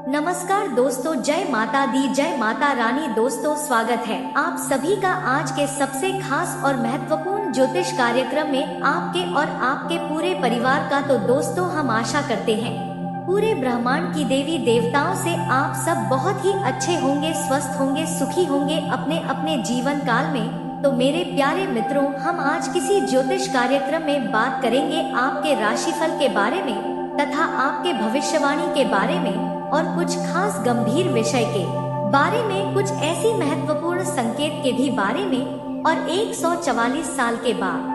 नमस्कार दोस्तों, जय माता दी, जय माता रानी। दोस्तों, स्वागत है आप सभी का आज के सबसे खास और महत्वपूर्ण ज्योतिष कार्यक्रम में आपके और आपके पूरे परिवार का। तो दोस्तों, हम आशा करते हैं पूरे ब्रह्मांड की देवी देवताओं से आप सब बहुत ही अच्छे होंगे, स्वस्थ होंगे, सुखी होंगे अपने अपने जीवन काल में। तो मेरे प्यारे मित्रों, हम आज किसी ज्योतिष कार्यक्रम में बात करेंगे आपके राशिफल के बारे में तथा आपके भविष्यवाणी के बारे में और कुछ खास गंभीर विषय के बारे में, कुछ ऐसी महत्वपूर्ण संकेत के भी बारे में। और 144 साल के बाद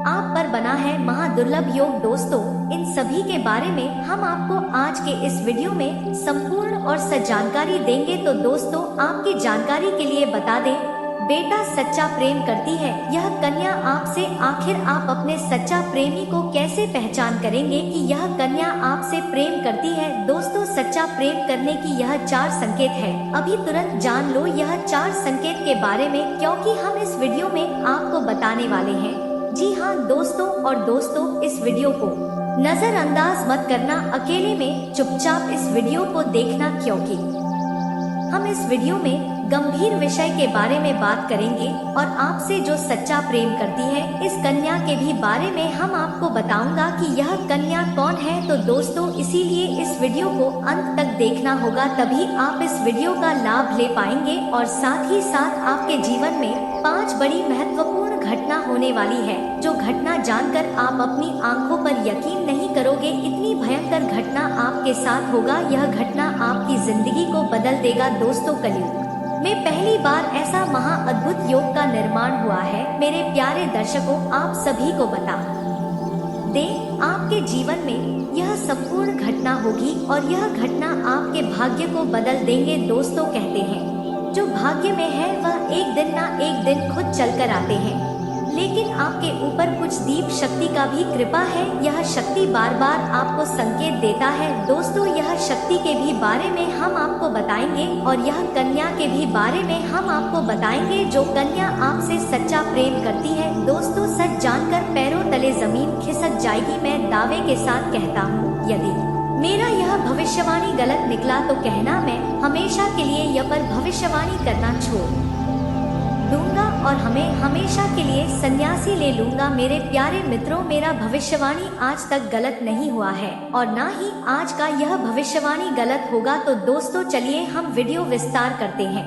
आप पर बना है महादुर्लभ योग। दोस्तों, इन सभी के बारे में हम आपको आज के इस वीडियो में संपूर्ण और सच जानकारी देंगे। तो दोस्तों, आपकी जानकारी के लिए बता दें, बेटा सच्चा प्रेम करती है यह कन्या आपसे। आखिर आप अपने सच्चा प्रेमी को कैसे पहचान करेंगे कि यह कन्या आपसे प्रेम करती है? दोस्तों, सच्चा प्रेम करने की यह 4 संकेत है। अभी तुरंत जान लो यह 4 संकेत के बारे में, क्योंकि हम इस वीडियो में आपको बताने वाले हैं। जी हाँ दोस्तों, और दोस्तों, इस वीडियो को नजरअंदाज मत करना, अकेले में चुपचाप इस वीडियो को देखना, क्योंकि हम इस वीडियो में गंभीर विषय के बारे में बात करेंगे और आपसे जो सच्चा प्रेम करती है इस कन्या के भी बारे में हम आपको बताऊंगा कि यह कन्या कौन है। तो दोस्तों, इसीलिए इस वीडियो को अंत तक देखना होगा, तभी आप इस वीडियो का लाभ ले पाएंगे। और साथ ही साथ आपके जीवन में 5 बड़ी महत्वपूर्ण घटना होने वाली है, जो घटना जानकर आप अपनी आंखों पर यकीन नहीं करोगे। इतनी भयंकर घटना आपके साथ होगा, यह घटना आपकी जिंदगी को बदल देगा। दोस्तों, कलयुग में पहली बार ऐसा महाअद्भुत योग का निर्माण हुआ है। मेरे प्यारे दर्शकों, आप सभी को बता दें, आपके जीवन में यह संपूर्ण घटना होगी और यह घटना आपके भाग्य को बदल देंगे। दोस्तों, कहते हैं जो भाग्य में है वह एक दिन ना एक दिन खुद चलकर आते हैं, लेकिन आपके ऊपर कुछ दीप शक्ति का भी कृपा है। यह शक्ति बार बार आपको संकेत देता है। दोस्तों, यह शक्ति के भी बारे में हम आपको बताएंगे और यह कन्या के भी बारे में हम आपको बताएंगे, जो कन्या आपसे सच्चा प्रेम करती है। दोस्तों, सच जानकर पैरों तले जमीन खिसक जाएगी। मैं दावे के साथ कहता हूँ, यदि मेरा यह भविष्यवाणी गलत निकला तो कहना, मैं हमेशा के लिए यह पर भविष्यवाणी करना छोड़ दूंगा और हमें हमेशा के लिए सन्यासी ले लूंगा। मेरे प्यारे मित्रों, मेरा भविष्यवाणी आज तक गलत नहीं हुआ है और ना ही आज का यह भविष्यवाणी गलत होगा। तो दोस्तों, चलिए हम वीडियो विस्तार करते हैं,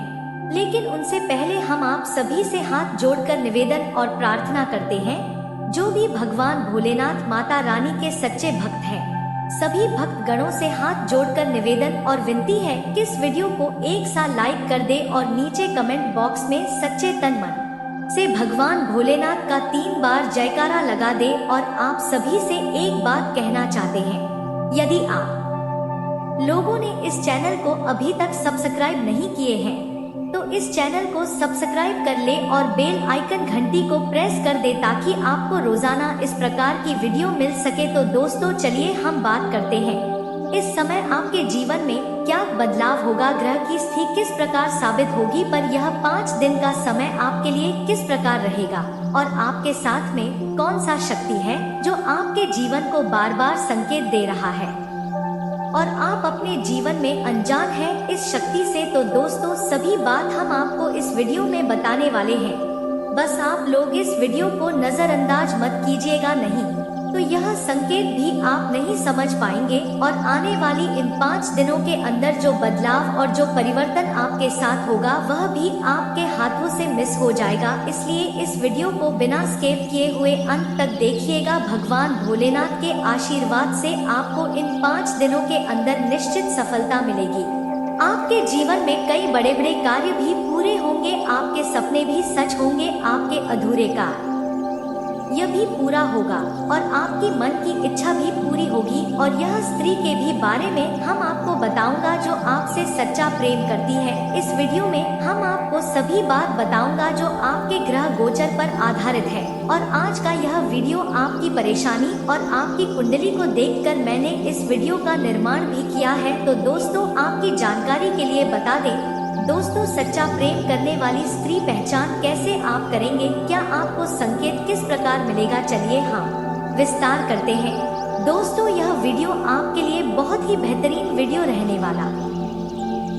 लेकिन उनसे पहले हम आप सभी से हाथ जोड़कर निवेदन और प्रार्थना करते हैं। जो भी भगवान भोलेनाथ माता रानी के सच्चे भक्त हैं, सभी भक्त गणों से हाथ जोड़कर निवेदन और विनती है कि इस वीडियो को एक सा लाइक कर दे और नीचे कमेंट बॉक्स में सच्चे तन मन से भगवान भोलेनाथ का 3 बार जयकारा लगा दे। और आप सभी से एक बात कहना चाहते हैं, यदि आप लोगों ने इस चैनल को अभी तक सब्सक्राइब नहीं किए हैं तो इस चैनल को सब्सक्राइब कर ले और बेल आइकन घंटी को प्रेस कर दे, ताकि आपको रोजाना इस प्रकार की वीडियो मिल सके। तो दोस्तों, चलिए हम बात करते हैं, इस समय आपके जीवन में क्या बदलाव होगा, ग्रह की स्थिति किस प्रकार साबित होगी, पर यह 5 दिन का समय आपके लिए किस प्रकार रहेगा और आपके साथ में कौन सा शक्ति है जो आपके जीवन को बार बार संकेत दे रहा है और आप अपने जीवन में अनजान हैं इस शक्ति से। तो दोस्तों, सभी बात हम आपको इस वीडियो में बताने वाले हैं, बस आप लोग इस वीडियो को नजरअंदाज मत कीजिएगा, नहीं तो यह संकेत भी आप नहीं समझ पाएंगे और आने वाली इन 5 दिनों के अंदर जो बदलाव और जो परिवर्तन आपके साथ होगा वह भी आपके हाथों से मिस हो जाएगा। इसलिए इस वीडियो को बिना स्किप किए हुए अंत तक देखिएगा। भगवान भोलेनाथ के आशीर्वाद से आपको इन 5 दिनों के अंदर निश्चित सफलता मिलेगी। आपके जीवन में कई बड़े बड़े कार्य भी पूरे होंगे, आपके सपने भी सच होंगे, आपके अधूरे कार्य यह भी पूरा होगा और आपकी मन की इच्छा भी पूरी होगी। और यह स्त्री के भी बारे में हम आपको बताऊंगा जो आपसे सच्चा प्रेम करती है। इस वीडियो में हम आपको सभी बात बताऊंगा जो आपके ग्रह गोचर पर आधारित है। और आज का यह वीडियो आपकी परेशानी और आपकी कुंडली को देखकर मैंने इस वीडियो का निर्माण भी किया है। तो दोस्तों, आपकी जानकारी के लिए बता दें, दोस्तों, सच्चा प्रेम करने वाली स्त्री पहचान कैसे आप करेंगे, क्या आपको संकेत किस प्रकार मिलेगा, चलिए हम विस्तार करते हैं। दोस्तों यह वीडियो आपके लिए बहुत ही बेहतरीन वीडियो रहने वाला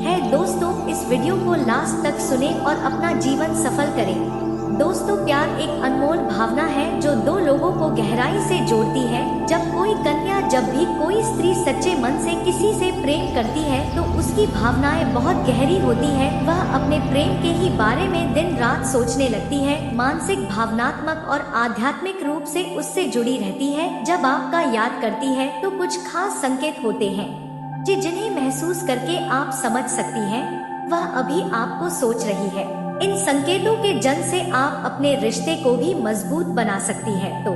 है। दोस्तों इस वीडियो को लास्ट तक सुने और अपना जीवन सफल करें। दोस्तों प्यार एक अनमोल भावना है जो दो लोगों को गहराई से जोड़ती है। जब भी कोई स्त्री सच्चे मन से किसी से प्रेम करती है तो उसकी भावनाएं बहुत गहरी होती है। वह अपने प्रेम के ही बारे में दिन रात सोचने लगती है, मानसिक, भावनात्मक और आध्यात्मिक रूप से उससे जुड़ी रहती है। जब आपका याद करती है तो कुछ खास संकेत होते हैं जिन्हें महसूस करके आप समझ सकती हैं वह अभी आपको सोच रही है। इन संकेतों के जन से आप अपने रिश्ते को भी मजबूत बना सकती है। तो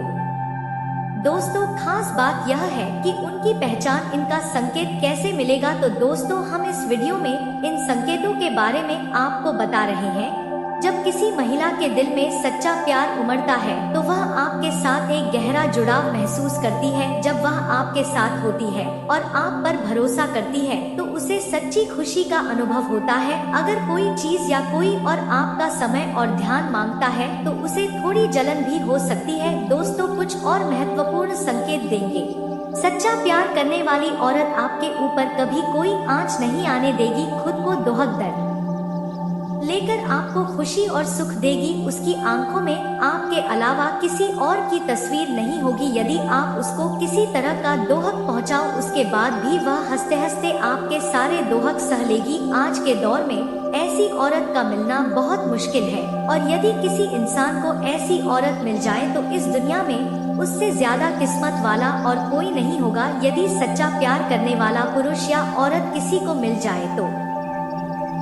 दोस्तों खास बात यह है कि उनकी पहचान, इनका संकेत कैसे मिलेगा। तो दोस्तों हम इस वीडियो में इन संकेतों के बारे में आपको बता रहे हैं। जब किसी महिला के दिल में सच्चा प्यार उमड़ता है तो वह आपके साथ एक गहरा जुड़ाव महसूस करती है। जब वह आपके साथ होती है और आप पर भरोसा करती है तो उसे सच्ची खुशी का अनुभव होता है। अगर कोई चीज या कोई और आपका समय और ध्यान मांगता है तो उसे थोड़ी जलन भी हो सकती है। दोस्तों कुछ और महत्वपूर्ण संकेत देंगे। सच्चा प्यार करने वाली औरत आपके ऊपर कभी कोई आंच नहीं आने देगी। खुद को दोहक लेकर आपको खुशी और सुख देगी। उसकी आंखों में आपके अलावा किसी और की तस्वीर नहीं होगी। यदि आप उसको किसी तरह का दोहक पहुंचाओ उसके बाद भी वह हंसते हंसते आपके सारे दोहक सह लेगी। आज के दौर में ऐसी औरत का मिलना बहुत मुश्किल है और यदि किसी इंसान को ऐसी औरत मिल जाए तो इस दुनिया में उससे ज्यादा किस्मत वाला और कोई नहीं होगा। यदि सच्चा प्यार करने वाला पुरुष या औरत किसी को मिल जाए तो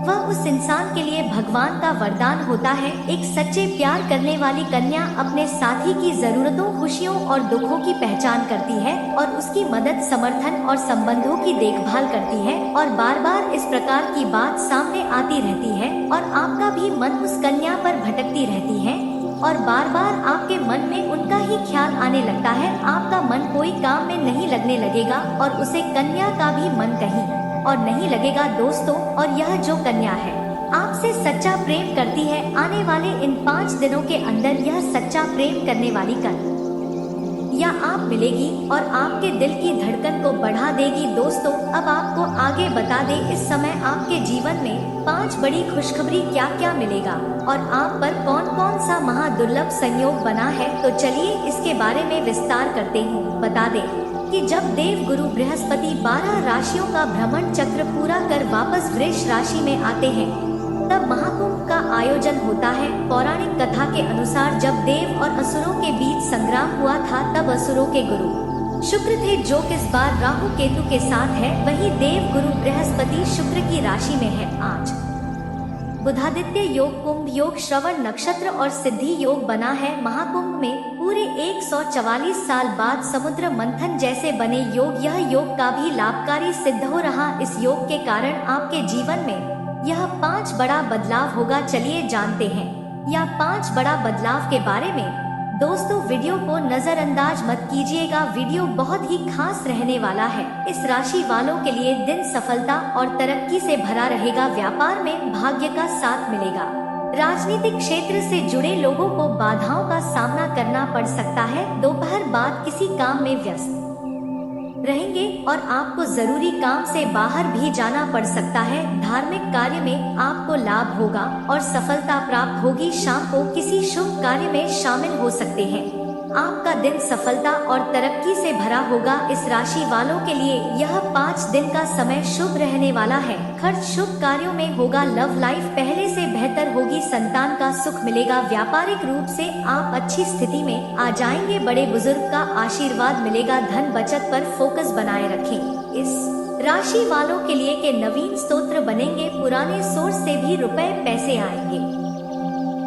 वह उस इंसान के लिए भगवान का वरदान होता है। एक सच्चे प्यार करने वाली कन्या अपने साथी की जरूरतों, खुशियों और दुखों की पहचान करती है और उसकी मदद, समर्थन और संबंधों की देखभाल करती है। और बार बार इस प्रकार की बात सामने आती रहती है और आपका भी मन उस कन्या पर भटकती रहती है और बार बार आपके मन में उनका ही ख्याल आने लगता है। आपका मन कोई काम में नहीं लगने लगेगा और उसे कन्या का भी मन कहीं और नहीं लगेगा। दोस्तों और यह जो कन्या है आपसे सच्चा प्रेम करती है, आने वाले इन 5 दिनों के अंदर यह सच्चा प्रेम करने वाली कन्या आप मिलेगी और आपके दिल की धड़कन को बढ़ा देगी। दोस्तों अब आपको आगे बता दें, इस समय आपके जीवन में 5 बड़ी खुशखबरी क्या क्या मिलेगा और आप पर कौन कौन सा महादुर्लभ संयोग बना है। तो चलिए इसके बारे में विस्तार करते हूँ। बता दें कि जब देव गुरु बृहस्पति 12 राशियों का भ्रमण चक्र पूरा कर वापस वृष राशि में आते हैं तब महाकुंभ का आयोजन होता है। पौराणिक कथा के अनुसार जब देव और असुरों के बीच संग्राम हुआ था तब असुरों के गुरु शुक्र थे जो इस बार राहु केतु के साथ है। वही देव गुरु बृहस्पति शुक्र की राशि में है। आज बुधादित्य योग, कुंभ योग, श्रवण नक्षत्र और सिद्धि योग बना है। महाकुंभ में पूरे 144 साल बाद समुद्र मंथन जैसे बने योग, यह योग का भी लाभकारी सिद्ध हो रहा। इस योग के कारण आपके जीवन में यह 5 बड़ा बदलाव होगा। चलिए जानते हैं यह 5 बड़ा बदलाव के बारे में। दोस्तों वीडियो को नजरअंदाज मत कीजिएगा, वीडियो बहुत ही खास रहने वाला है। इस राशि वालों के लिए दिन सफलता और तरक्की से भरा रहेगा। व्यापार में भाग्य का साथ मिलेगा। राजनीतिक क्षेत्र से जुड़े लोगों को बाधाओं का सामना करना पड़ सकता है। दोपहर बाद किसी काम में व्यस्त रहेंगे और आपको जरूरी काम से बाहर भी जाना पड़ सकता है। धार्मिक कार्य में आपको लाभ होगा और सफलता प्राप्त होगी। शाम को किसी शुभ कार्य में शामिल हो सकते हैं। आपका दिन सफलता और तरक्की से भरा होगा। इस राशि वालों के लिए यह 5 दिन का समय शुभ रहने वाला है। खर्च शुभ कार्यों में होगा। लव लाइफ पहले से बेहतर होगी। संतान का सुख मिलेगा। व्यापारिक रूप से आप अच्छी स्थिति में आ जाएंगे। बड़े बुजुर्ग का आशीर्वाद मिलेगा। धन बचत पर फोकस बनाए रखें। इस राशि वालों के लिए के नवीन स्तोत्र बनेंगे। पुराने सोर्स से भी रुपए पैसे आएंगे।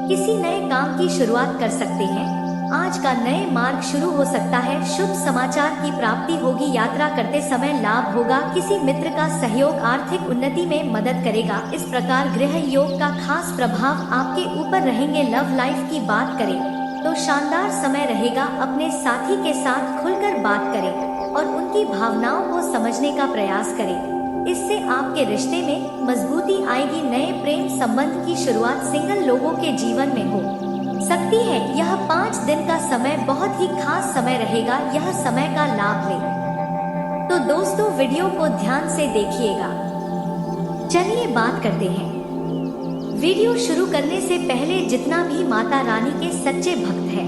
किसी नए काम की शुरुआत कर सकते हैं। आज का नए मार्ग शुरू हो सकता है। शुभ समाचार की प्राप्ति होगी। यात्रा करते समय लाभ होगा। किसी मित्र का सहयोग आर्थिक उन्नति में मदद करेगा। इस प्रकार गृह योग का खास प्रभाव आपके ऊपर रहेंगे। लव लाइफ की बात करें तो शानदार समय रहेगा। अपने साथी के साथ खुलकर बात करें और उनकी भावनाओं को समझने का प्रयास करें। इससे आपके रिश्ते में मजबूती आएगी। नए प्रेम संबंध की शुरुआत सिंगल लोगों के जीवन में हो सकती है। यह 5 दिन का समय बहुत ही खास समय रहेगा, यह समय का लाभ ले। तो दोस्तों वीडियो को ध्यान से देखिएगा। चलिए बात करते हैं। वीडियो शुरू करने से पहले जितना भी माता रानी के सच्चे भक्त हैं,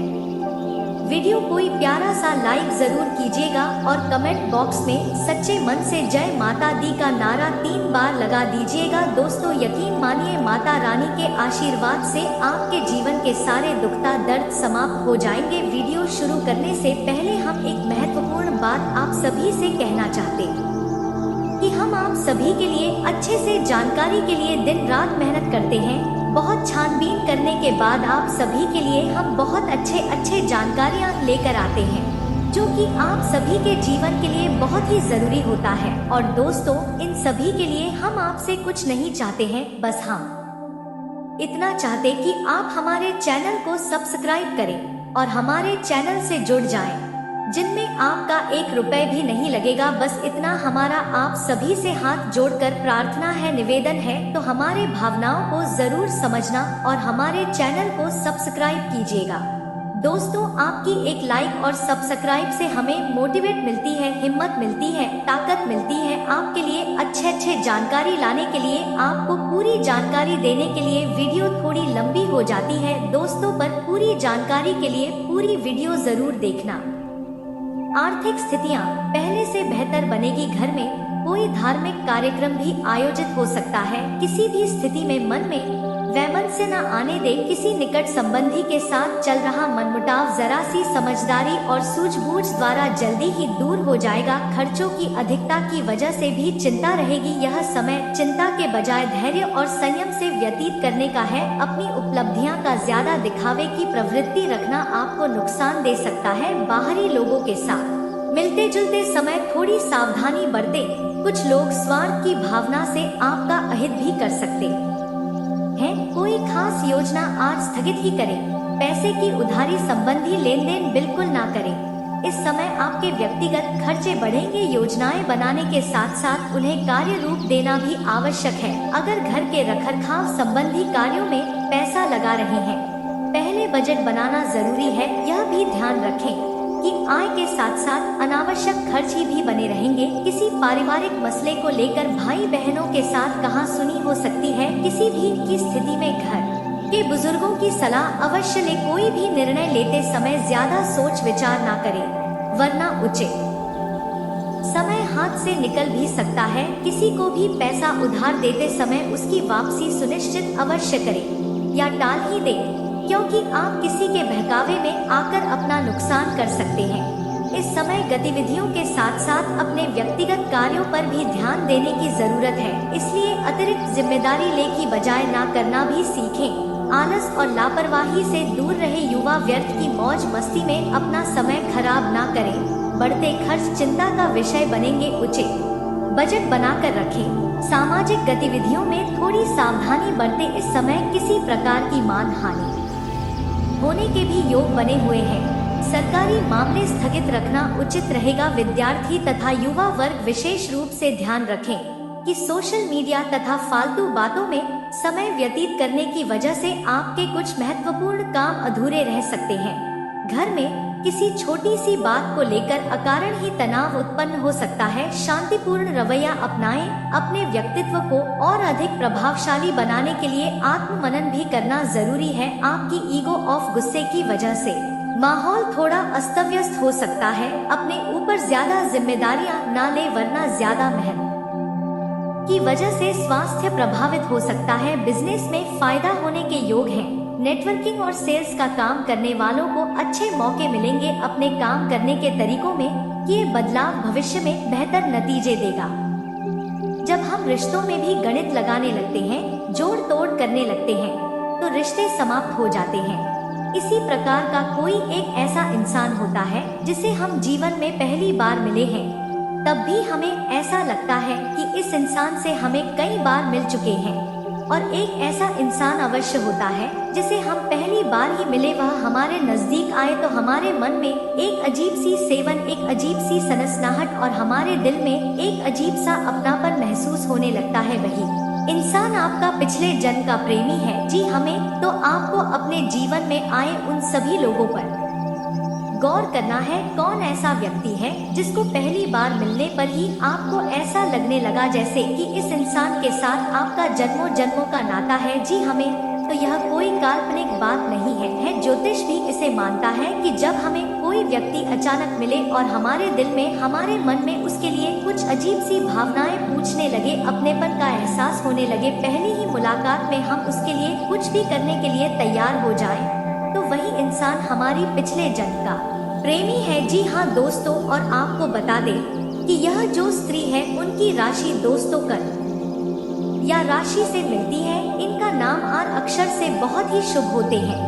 वीडियो कोई प्यारा सा लाइक जरूर कीजिएगा और कमेंट बॉक्स में सच्चे मन से जय माता दी का नारा 3 बार लगा दीजिएगा। दोस्तों यकीन मानिए माता रानी के आशीर्वाद से आपके जीवन के सारे दुखता दर्द समाप्त हो जाएंगे। वीडियो शुरू करने से पहले हम एक महत्वपूर्ण बात आप सभी से कहना चाहते हैं कि हम आप सभी के लिए अच्छे से जानकारी के लिए दिन रात मेहनत करते हैं। बहुत छानबीन करने के बाद आप सभी के लिए हम बहुत अच्छे जानकारियाँ लेकर आते हैं, जो कि आप सभी के जीवन के लिए बहुत ही जरूरी होता है। और दोस्तों इन सभी के लिए हम आपसे कुछ नहीं चाहते हैं, बस हम इतना चाहते कि आप हमारे चैनल को सब्सक्राइब करें और हमारे चैनल से जुड़ जाएं, जिनमें आपका 1 रुपए भी नहीं लगेगा। बस इतना हमारा आप सभी से हाथ जोड़कर प्रार्थना है, निवेदन है। तो हमारे भावनाओं को जरूर समझना और हमारे चैनल को सब्सक्राइब कीजिएगा। दोस्तों आपकी एक लाइक और सब्सक्राइब से हमें मोटिवेट मिलती है, हिम्मत मिलती है, ताकत मिलती है आपके लिए अच्छे जानकारी लाने के लिए, आपको पूरी जानकारी देने के लिए। वीडियो थोड़ी लंबी हो जाती है दोस्तों, पर पूरी जानकारी के लिए पूरी वीडियो जरूर देखना। आर्थिक स्थितियाँ पहले से बेहतर बनेगी। घर में कोई धार्मिक कार्यक्रम भी आयोजित हो सकता है। किसी भी स्थिति में मन में वैमनस्य न आने दे। किसी निकट संबंधी के साथ चल रहा मनमुटाव जरा सी समझदारी और सूझबूझ द्वारा जल्दी ही दूर हो जाएगा। खर्चों की अधिकता की वजह से भी चिंता रहेगी। यह समय चिंता के बजाय धैर्य और संयम से व्यतीत करने का है। अपनी उपलब्धियां का ज्यादा दिखावे की प्रवृत्ति रखना आपको नुकसान दे सकता है। बाहरी लोगों के साथ मिलते जुलते समय थोड़ी सावधानी बरतें। कुछ लोग स्वार्थ की भावना से आपका अहित भी कर सकते हैं। कोई खास योजना आज स्थगित ही करें। पैसे की उधारी संबंधी लेन देन बिल्कुल ना करें। इस समय आपके व्यक्तिगत खर्चे बढ़ेंगे। योजनाएं बनाने के साथ साथ उन्हें कार्य रूप देना भी आवश्यक है। अगर घर के रखरखाव संबंधी कार्यों में पैसा लगा रहे हैं, पहले बजट बनाना जरूरी है। यह भी ध्यान रखें कि आय के साथ साथ अनावश्यक खर्च ही भी बने रहेंगे। किसी पारिवारिक मसले को लेकर भाई बहनों के साथ कहासुनी हो सकती है। किसी भी की स्थिति में घर के बुजुर्गों की सलाह अवश्य ले। कोई भी निर्णय लेते समय ज्यादा सोच विचार ना करें, वरना उचित समय हाथ से निकल भी सकता है। किसी को भी पैसा उधार देते समय उसकी वापसी सुनिश्चित अवश्य करें या टाल ही दें, क्योंकि आप किसी के बहकावे में आकर अपना नुकसान कर सकते हैं। इस समय गतिविधियों के साथ साथ अपने व्यक्तिगत कार्यों पर भी ध्यान देने की जरूरत है, इसलिए अतिरिक्त जिम्मेदारी ले की बजाय ना करना भी सीखें। आलस और लापरवाही से दूर रहे युवा। व्यर्थ की मौज मस्ती में अपना समय खराब ना करें। बढ़ते खर्च चिंता का विषय बनेंगे। उचित बजट बनाकर रखें। सामाजिक गतिविधियों में थोड़ी सावधानी बरतें। इस समय किसी प्रकार की मानहानि होने के भी योग बने हुए हैं। सरकारी मामले स्थगित रखना उचित रहेगा। विद्यार्थी तथा युवा वर्ग विशेष रूप से ध्यान रखें कि सोशल मीडिया तथा फालतू बातों में समय व्यतीत करने की वजह से आपके कुछ महत्वपूर्ण काम अधूरे रह सकते हैं। घर में किसी छोटी सी बात को लेकर अकारण ही तनाव उत्पन्न हो सकता है। शांतिपूर्ण रवैया अपनाएं। अपने व्यक्तित्व को और अधिक प्रभावशाली बनाने के लिए आत्ममनन भी करना जरूरी है। आपकी ईगो ऑफ गुस्से की वजह से माहौल थोड़ा अस्त व्यस्त हो सकता है। अपने ऊपर ज्यादा जिम्मेदारियां ना ले, वरना ज्यादा मेहनत की वजह से स्वास्थ्य प्रभावित हो सकता है। बिजनेस में फायदा होने के योग हैं। नेटवर्किंग और सेल्स का काम करने वालों को अच्छे मौके मिलेंगे। अपने काम करने के तरीकों में ये बदलाव भविष्य में बेहतर नतीजे देगा। जब हम रिश्तों में भी गणित लगाने लगते हैं, जोड़ तोड़ करने लगते हैं, तो रिश्ते समाप्त हो जाते हैं। इसी प्रकार का कोई एक ऐसा इंसान होता है जिसे हम जीवन में पहली बार मिले हैं, तब भी हमें ऐसा लगता है कि इस इंसान से हमें कई बार मिल चुके हैं। और एक ऐसा इंसान अवश्य होता है जिसे हम पहली बार ही मिले, वह हमारे नजदीक आए तो हमारे मन में एक अजीब सी सेवन, एक अजीब सी सनसनाहट और हमारे दिल में एक अजीब सा अपनापन महसूस होने लगता है। वही इंसान आपका पिछले जन्म का प्रेमी है। जी हमें तो आपको अपने जीवन में आए उन सभी लोगों पर गौर करना है। कौन ऐसा व्यक्ति है जिसको पहली बार मिलने पर ही आपको ऐसा लगने लगा जैसे कि इस इंसान के साथ आपका जन्मों जन्मों का नाता है। जी हमें तो यह कोई काल्पनिक बात नहीं है। ज्योतिष भी इसे मानता है कि जब हमें कोई व्यक्ति अचानक मिले और हमारे दिल में, हमारे मन में उसके लिए कुछ अजीब सी भावनाएं पूछने लगे, अपनेपन का एहसास होने लगे, पहली ही मुलाकात में हम उसके लिए कुछ भी करने के लिए तैयार हो जाएं, तो वही इंसान हमारी पिछले जन्म का प्रेमी है। जी हाँ दोस्तों, और आपको बता दें कि यह जो स्त्री है उनकी राशि दोस्तों कर या राशि से मिलती है। इनका नाम आर अक्षर से बहुत ही शुभ होते हैं,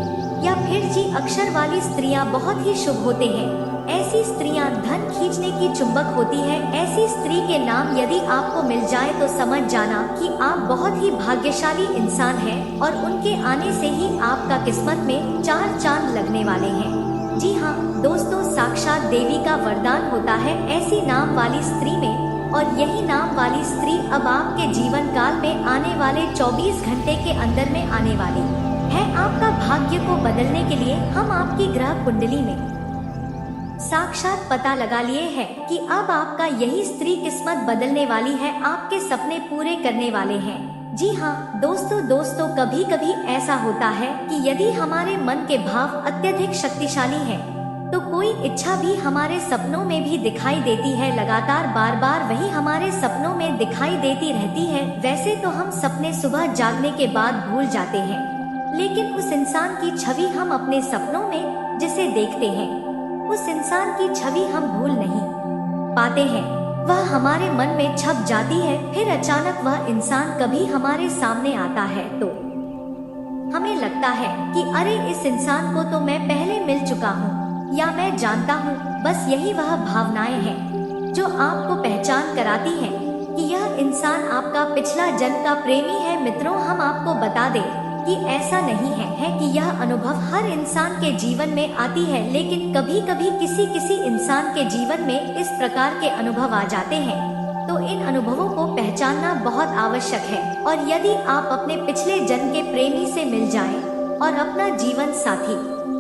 या फिर जी अक्षर वाली स्त्रियां बहुत ही शुभ होते हैं। ऐसी स्त्रियां धन खींचने की चुंबक होती है। ऐसी स्त्री के नाम यदि आपको मिल जाए तो समझ जाना कि आप बहुत ही भाग्यशाली इंसान हैं और उनके आने से ही आपका किस्मत में चार चांद लगने वाले हैं। जी हाँ दोस्तों, साक्षात देवी का वरदान होता है ऐसी नाम वाली स्त्री में, और यही नाम वाली स्त्री अब आपके जीवन काल में आने वाले 24 घंटे के अंदर में आने वाली है। आपका भाग्य को बदलने के लिए हम आपकी ग्रह कुंडली में साक्षात पता लगा लिए हैं कि अब आपका यही स्त्री किस्मत बदलने वाली है, आपके सपने पूरे करने वाले हैं। जी हाँ दोस्तों, कभी कभी ऐसा होता है कि यदि हमारे मन के भाव अत्यधिक शक्तिशाली हैं, तो कोई इच्छा भी हमारे सपनों में भी दिखाई देती है। लगातार बार बार वही हमारे सपनों में दिखाई देती रहती है। वैसे तो हम सपने सुबह जागने के बाद भूल जाते हैं, लेकिन उस इंसान की छवि हम अपने सपनों में जिसे देखते हैं, उस इंसान की छवि हम भूल नहीं पाते हैं। वह हमारे मन में छप जाती है। फिर अचानक वह इंसान कभी हमारे सामने आता है तो हमें लगता है कि अरे इस इंसान को तो मैं पहले मिल चुका हूँ या मैं जानता हूँ। बस यही वह भावनाएं हैं जो आपको पहचान कराती हैं कि यह इंसान आपका पिछला जन्म का प्रेमी है। मित्रों, हम आपको बता दें कि ऐसा नहीं है कि यह अनुभव हर इंसान के जीवन में आती है, लेकिन कभी कभी किसी इंसान के जीवन में इस प्रकार के अनुभव आ जाते हैं। तो इन अनुभवों को पहचानना बहुत आवश्यक है। और यदि आप अपने पिछले जन्म के प्रेमी से मिल जाएं और अपना जीवन साथी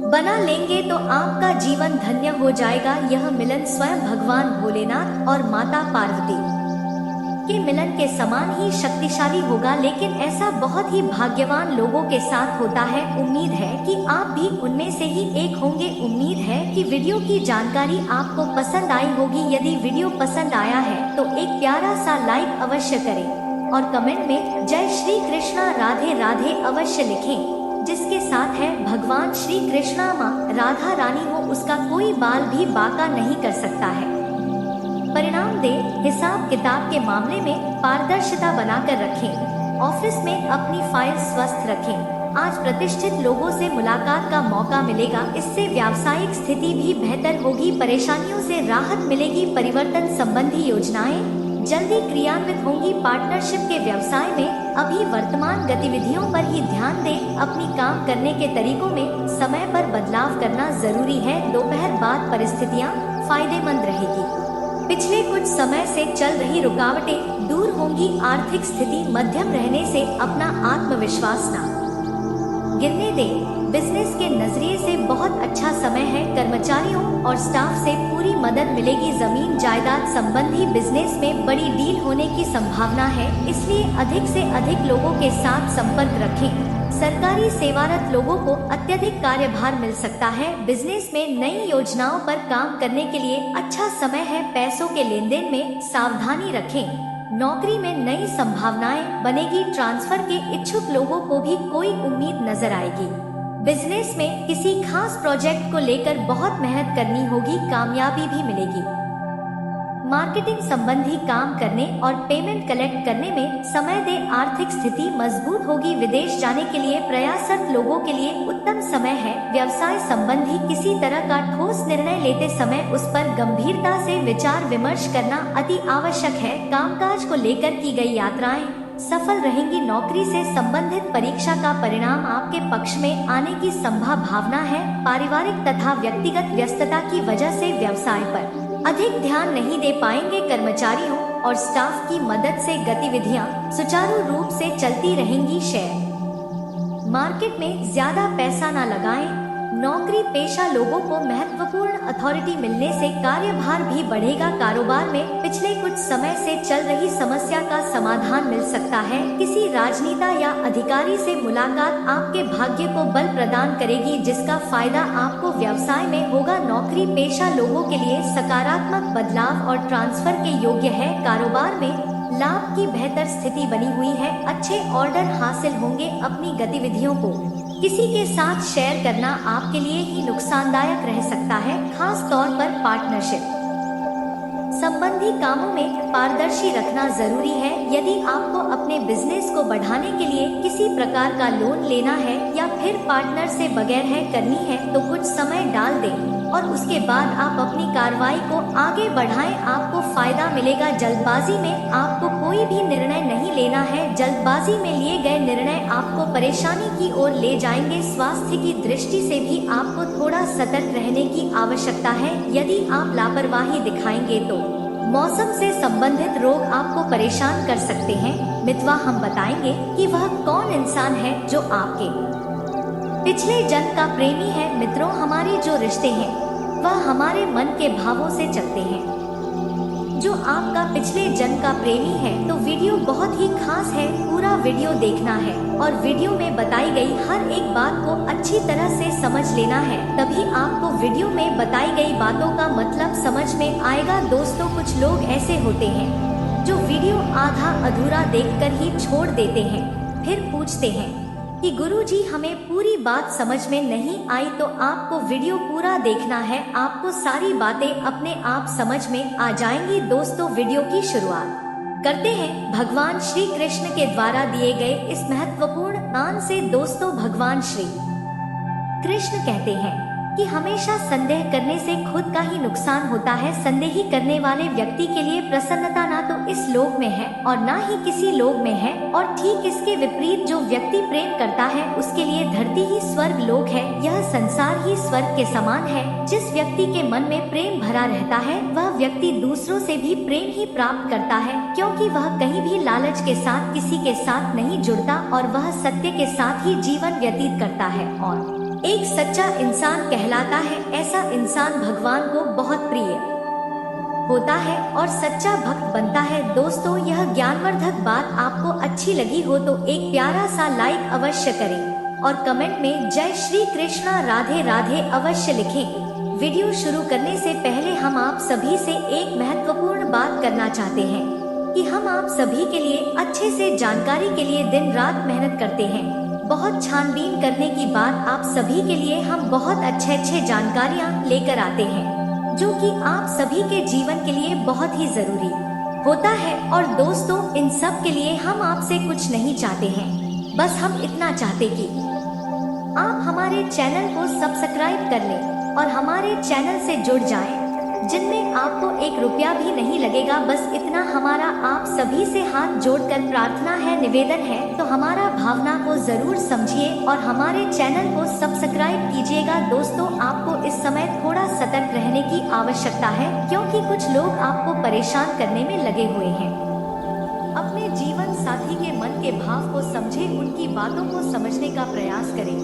बना लेंगे तो आपका जीवन धन्य हो जाएगा। यह मिलन स्वयं भगवान भोलेनाथ और माता पार्वती के मिलन के समान ही शक्तिशाली होगा, लेकिन ऐसा बहुत ही भाग्यवान लोगों के साथ होता है। उम्मीद है कि आप भी उनमें से ही एक होंगे। उम्मीद है कि वीडियो की जानकारी आपको पसंद आई होगी। यदि वीडियो पसंद आया है तो एक प्यारा सा लाइक अवश्य करें और कमेंट में जय श्री कृष्णा राधे राधे अवश्य लिखें। जिसके साथ है भगवान श्री कृष्णा माँ राधा रानी हो, उसका कोई बाल भी बांका नहीं कर सकता है। परिणाम दे हिसाब किताब के मामले में पारदर्शिता बनाकर रखें। ऑफिस में अपनी फाइल स्वस्थ रखें। आज प्रतिष्ठित लोगों से मुलाकात का मौका मिलेगा, इससे व्यावसायिक स्थिति भी बेहतर होगी। परेशानियों से राहत मिलेगी। परिवर्तन संबंधी योजनाएं जल्दी क्रियान्वित होंगी। पार्टनरशिप के व्यवसाय में अभी वर्तमान गतिविधियों पर ही ध्यान दें। अपनी काम करने के तरीकों में समय पर बदलाव करना जरूरी है। दोपहर बाद परिस्थितियां फायदेमंद रहेगी। पिछले कुछ समय से चल रही रुकावटें दूर होंगी। आर्थिक स्थिति मध्यम रहने से अपना आत्मविश्वास ना गिरने दें। बिजनेस के नजरिए से बहुत अच्छा समय है। कर्मचारियों और स्टाफ से पूरी मदद मिलेगी। जमीन जायदाद संबंधी बिजनेस में बड़ी डील होने की संभावना है, इसलिए अधिक से अधिक लोगों के साथ संपर्क रखें। सरकारी सेवारत लोगों को अत्यधिक कार्यभार मिल सकता है। बिजनेस में नई योजनाओं पर काम करने के लिए अच्छा समय है। पैसों के लेन देन में सावधानी रखें। नौकरी में नई संभावनाएं बनेगी। ट्रांसफर के इच्छुक लोगों को भी कोई उम्मीद नजर आएगी। बिजनेस में किसी खास प्रोजेक्ट को लेकर बहुत मेहनत करनी होगी, कामयाबी भी मिलेगी। मार्केटिंग संबंधी काम करने और पेमेंट कलेक्ट करने में समय दे। आर्थिक स्थिति मजबूत होगी। विदेश जाने के लिए प्रयासरत लोगों के लिए उत्तम समय है। व्यवसाय संबंधी किसी तरह का ठोस निर्णय लेते समय उस पर गंभीरता से विचार विमर्श करना अति आवश्यक है। कामकाज को लेकर की गई यात्राएं सफल रहेंगी। नौकरी से संबंधित परीक्षा का परिणाम आपके पक्ष में आने की संभावना है। पारिवारिक तथा व्यक्तिगत व्यस्तता की वजह से व्यवसाय पर अधिक ध्यान नहीं दे पाएंगे। कर्मचारियों और स्टाफ की मदद से गतिविधियां सुचारू रूप से चलती रहेंगी। शेयर मार्केट में ज्यादा पैसा न लगाएं। नौकरी पेशा लोगों को महत्वपूर्ण अथॉरिटी मिलने से कार्यभार भी बढ़ेगा। कारोबार में पिछले कुछ समय से चल रही समस्या का समाधान मिल सकता है। किसी राजनेता या अधिकारी से मुलाकात आपके भाग्य को बल प्रदान करेगी, जिसका फायदा आपको व्यवसाय में होगा। नौकरी पेशा लोगों के लिए सकारात्मक बदलाव और ट्रांसफर के योग्य है। कारोबार में लाभ की बेहतर स्थिति बनी हुई है। अच्छे ऑर्डर हासिल होंगे। अपनी गतिविधियों को किसी के साथ शेयर करना आपके लिए ही नुकसानदायक रह सकता है, खास तौर पर पार्टनरशिप संबंधी कामों में पारदर्शी रखना जरूरी है। यदि आपको अपने बिजनेस को बढ़ाने के लिए किसी प्रकार का लोन लेना है या फिर पार्टनर से बगैर है करनी है, तो कुछ समय डाल दें और उसके बाद आप अपनी कार्रवाई को आगे बढ़ाएं। आपको फायदा मिलेगा। जल्दबाजी में आपको कोई भी निर्णय नहीं लेना है। जल्दबाजी में लिए गए निर्णय आपको परेशानी की ओर ले जाएंगे। स्वास्थ्य की दृष्टि से भी आपको थोड़ा सतर्क रहने की आवश्यकता है। यदि आप लापरवाही दिखाएंगे तो मौसम से संबंधित रोग आपको परेशान कर सकते हैं। मितवा हम बताएंगे कि वह कौन इंसान है जो आपके पिछले जन्म का प्रेमी है। मित्रों, हमारे जो रिश्ते हैं वह हमारे मन के भावों से चलते हैं। जो आपका पिछले जन्म का प्रेमी है तो वीडियो बहुत ही खास है। पूरा वीडियो देखना है और वीडियो में बताई गई हर एक बात को अच्छी तरह से समझ लेना है, तभी आपको वीडियो में बताई गई बातों का मतलब समझ में आएगा। दोस्तों, कुछ लोग ऐसे होते हैं जो वीडियो आधा अधूरा देखकर ही छोड़ देते हैं, फिर पूछते हैं कि गुरुजी हमें पूरी बात समझ में नहीं आई। तो आपको वीडियो पूरा देखना है, आपको सारी बातें अपने आप समझ में आ जाएंगी। दोस्तों, वीडियो की शुरुआत करते हैं भगवान श्री कृष्ण के द्वारा दिए गए इस महत्वपूर्ण दान से। दोस्तों, भगवान श्री कृष्ण कहते हैं कि हमेशा संदेह करने से खुद का ही नुकसान होता है। संदेही करने वाले व्यक्ति के लिए प्रसन्नता ना तो इस लोक में है और ना ही किसी लोक में है, और ठीक इसके विपरीत जो व्यक्ति प्रेम करता है उसके लिए धरती ही स्वर्ग लोक है। यह संसार ही स्वर्ग के समान है। जिस व्यक्ति के मन में प्रेम भरा रहता है वह व्यक्ति दूसरों से भी प्रेम ही प्राप्त करता है, क्योंकि वह कहीं भी लालच के साथ किसी के साथ नहीं जुड़ता और वह सत्य के साथ ही जीवन व्यतीत करता है और एक सच्चा इंसान कहलाता है। ऐसा इंसान भगवान को बहुत प्रिय होता है और सच्चा भक्त बनता है। दोस्तों, यह ज्ञानवर्धक बात आपको अच्छी लगी हो तो एक प्यारा सा लाइक अवश्य करें और कमेंट में जय श्री कृष्णा राधे राधे अवश्य लिखें। वीडियो शुरू करने से पहले हम आप सभी से एक महत्वपूर्ण बात करना चाहते हैं कि हम आप सभी के लिए अच्छे से जानकारी के लिए दिन रात मेहनत करते हैं। बहुत छानबीन करने की बाद आप सभी के लिए हम बहुत अच्छे जानकारियाँ लेकर आते हैं, जो कि आप सभी के जीवन के लिए बहुत ही जरूरी होता है। और दोस्तों, इन सब के लिए हम आपसे कुछ नहीं चाहते हैं, बस हम इतना चाहते कि आप हमारे चैनल को सब्सक्राइब कर लें और हमारे चैनल से जुड़ जाएं, जिनमें आपको 1 रुपया भी नहीं लगेगा। बस इतना हमारा आप सभी से हाथ जोड़कर प्रार्थना है, निवेदन है। तो हमारा भावना को जरूर समझिए और हमारे चैनल को सब्सक्राइब कीजिएगा। दोस्तों, आपको इस समय थोड़ा सतर्क रहने की आवश्यकता है, क्योंकि कुछ लोग आपको परेशान करने में लगे हुए हैं। अपने जीवन साथी के मन के भाव को समझें, उनकी बातों को समझने का प्रयास करें।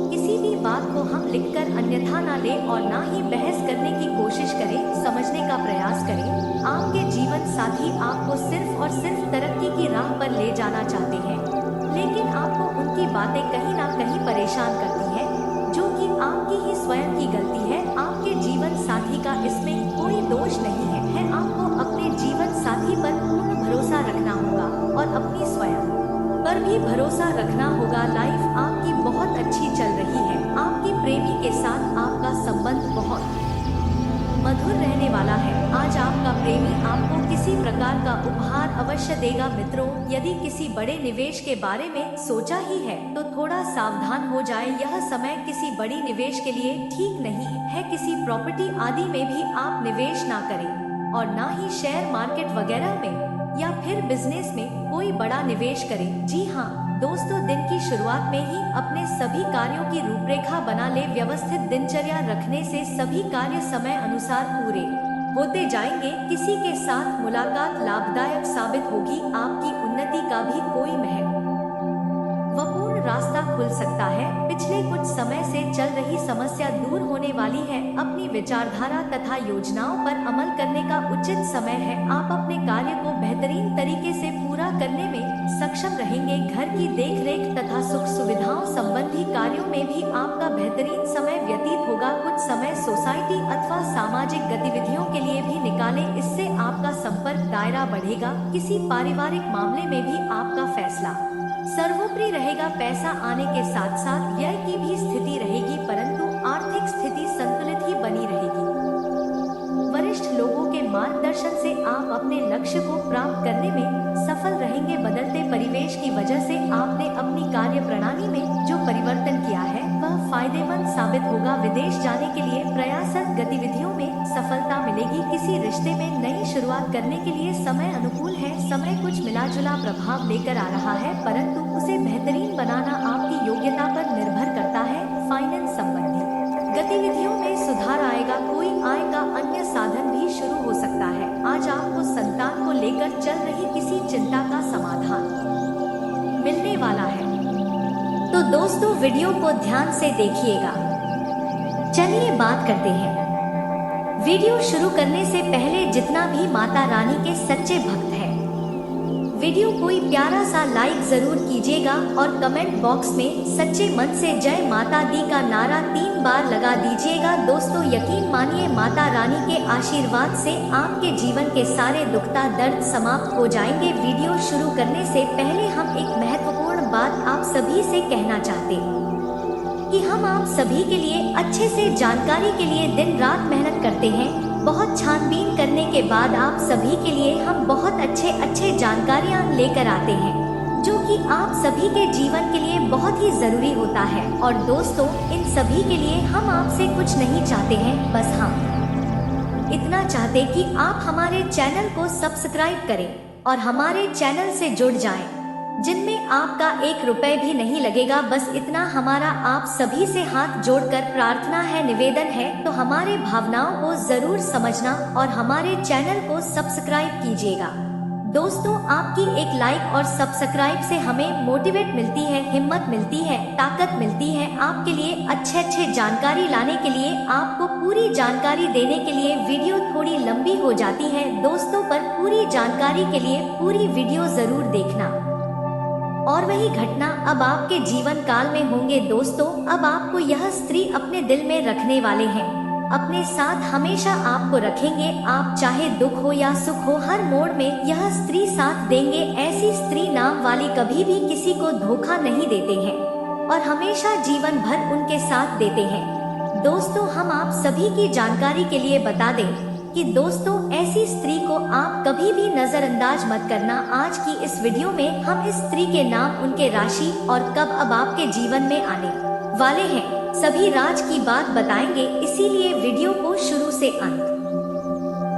किसी भी बात को हम लिखकर अन्यथा ना लें और ना ही बहस करने की कोशिश करें। समझने का प्रयास करें। आपके जीवन साथी आपको सिर्फ और सिर्फ तरक्की की राह पर ले जाना चाहते हैं, लेकिन आपको उनकी बातें कहीं ना कहीं परेशान करती हैं, जो कि आपकी ही स्वयं की गलती है। आपके जीवन साथी का इसमें कोई दोष नहीं है। आपको अपने जीवन साथी पर पूर्ण भरोसा रखना होगा और अपनी स्वयं पर भी भरोसा रखना होगा। लाइफ आपकी बहुत अच्छी चल रही है। आपकी प्रेमी के साथ आपका संबंध बहुत मधुर रहने वाला है। आज आपका प्रेमी आपको किसी प्रकार का उपहार अवश्य देगा। मित्रों, यदि किसी बड़े निवेश के बारे में सोचा ही है तो थोड़ा सावधान हो जाए। यह समय किसी बड़ी निवेश के लिए ठीक नहीं है। किसी प्रॉपर्टी आदि में भी आप निवेश ना करें और ना ही शेयर मार्केट वगैरह में या फिर बिजनेस में कोई बड़ा निवेश करें। जी हाँ दोस्तों, दिन की शुरुआत में ही अपने सभी कार्यों की रूपरेखा बना ले। व्यवस्थित दिनचर्या रखने से सभी कार्य समय अनुसार पूरे होते जाएंगे। किसी के साथ मुलाकात लाभदायक साबित होगी। आपकी उन्नति का भी कोई महत्वपूर्ण रास्ता खुल सकता है। पिछले कुछ समय से चल रही समस्या दूर होने वाली है। अपनी विचारधारा तथा योजनाओं पर अमल करने का उचित समय है। आप अपने कार्य को बेहतरीन तरीके से पूरा करने में सक्षम रहेंगे। घर की देखरेख तथा सुख सुविधाओं संबंधी कार्यों में भी आपका बेहतरीन समय व्यतीत होगा। कुछ समय सोसाइटी अथवा सामाजिक गतिविधियों के लिए भी निकालें, इससे आपका संपर्क दायरा बढ़ेगा। किसी पारिवारिक मामले में भी आपका फैसला सर्वोपरि रहेगा। पैसा आने के साथ साथ व्यय की भी स्थिति रहेगी, परंतु आर्थिक स्थिति संतुलित ही बनी रहेगी। वरिष्ठ लोगों के मार्गदर्शन से आप अपने लक्ष्य को प्राप्त करने में सफल रहेंगे। बदलते परिवेश की वजह से आपने अपनी कार्य प्रणाली में जो परिवर्तन किया है वह फायदेमंद साबित होगा। विदेश जाने के लिए प्रयासरत गतिविधियों में सफलता मिलेगी। किसी रिश्ते में नई शुरुआत करने के लिए समय अनुकूल है। समय कुछ मिला-जुला प्रभाव लेकर आ रहा है, परंतु उसे बेहतरीन बनाना आपकी योग्यता पर निर्भर करता है। फाइनेंस संबंधी गतिविधियों में सुधार आएगा। कोई आय का अन्य साधन भी शुरू हो सकता है। आज आपको संतान को लेकर चल रही किसी चिंता का समाधान मिलने वाला है। तो दोस्तों, वीडियो को ध्यान से देखिएगा। चलिए बात करते हैं। वीडियो शुरू करने से पहले जितना भी माता रानी के सच्चे भक्त हैं, वीडियो कोई प्यारा सा लाइक जरूर कीजिएगा और कमेंट बॉक्स में सच्चे मन से जय माता दी का नारा 3 बार लगा दीजिएगा। दोस्तों, यकीन मानिए माता रानी के आशीर्वाद से आपके जीवन के सारे दुखता दर्द समाप्त हो जाएंगे। वीडियो शुरू करने से पहले हम एक महत्वपूर्ण बात आप सभी से कहना चाहते हैं कि हम आप सभी के लिए अच्छे से जानकारी के लिए दिन रात मेहनत करते हैं। बहुत छानबीन करने के बाद आप सभी के लिए हम बहुत अच्छे जानकारियाँ लेकर आते हैं, जो कि आप सभी के जीवन के लिए बहुत ही जरूरी होता है। और दोस्तों, इन सभी के लिए हम आपसे कुछ नहीं चाहते हैं, बस हम इतना चाहते कि आप हमारे चैनल को सब्सक्राइब करें और हमारे चैनल से जुड़ जाएं, जिनमें आपका 1 रुपए भी नहीं लगेगा। बस इतना हमारा आप सभी से हाथ जोड़कर प्रार्थना है, निवेदन है। तो हमारे भावनाओं को जरूर समझना और हमारे चैनल को सब्सक्राइब कीजिएगा। दोस्तों, आपकी एक लाइक और सब्सक्राइब से हमें मोटिवेट मिलती है, हिम्मत मिलती है, ताकत मिलती है। आपके लिए अच्छे जानकारी लाने के लिए, आपको पूरी जानकारी देने के लिए वीडियो थोड़ी लंबी हो जाती है। दोस्तों, पर पूरी जानकारी के लिए पूरी वीडियो जरूर देखना। और वही घटना अब आपके जीवन काल में होंगे। दोस्तों, अब आपको यह स्त्री अपने दिल में रखने वाले हैं, अपने साथ हमेशा आपको रखेंगे। आप चाहे दुख हो या सुख हो, हर मोड़ में यह स्त्री साथ देंगे। ऐसी स्त्री नाम वाली कभी भी किसी को धोखा नहीं देते हैं और हमेशा जीवन भर उनके साथ देते हैं। दोस्तों, हम आप सभी की जानकारी के लिए बता दें कि दोस्तों, ऐसी स्त्री को आप कभी भी नजरअंदाज मत करना। आज की इस वीडियो में हम इस स्त्री के नाम, उनके राशि और कब अब आपके जीवन में आने वाले हैं, सभी राज की बात बताएंगे। इसीलिए वीडियो को शुरू से अंत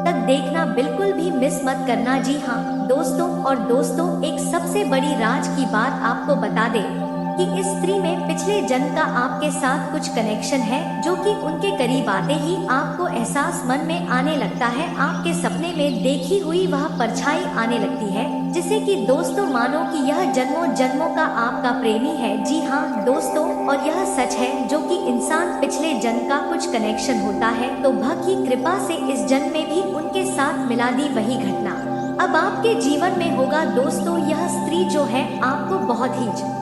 तक देखना, बिल्कुल भी मिस मत करना। जी हाँ दोस्तों, और दोस्तों, एक सबसे बड़ी राज की बात आपको बता दें कि इस स्त्री में पिछले जन्म का आपके साथ कुछ कनेक्शन है, जो कि उनके करीब आते ही आपको एहसास मन में आने लगता है। आपके सपने में देखी हुई वह परछाई आने लगती है, जिसे कि दोस्तों मानो कि यह जन्मों जन्मों का आपका प्रेमी है। जी हाँ दोस्तों, और यह सच है, जो कि इंसान पिछले जन्म का कुछ कनेक्शन होता है, तो भक्त की कृपा से इस जन्म में भी उनके साथ मिला दी वही घटना अब आपके जीवन में होगा। दोस्तों, यह स्त्री जो है आपको बहुत ही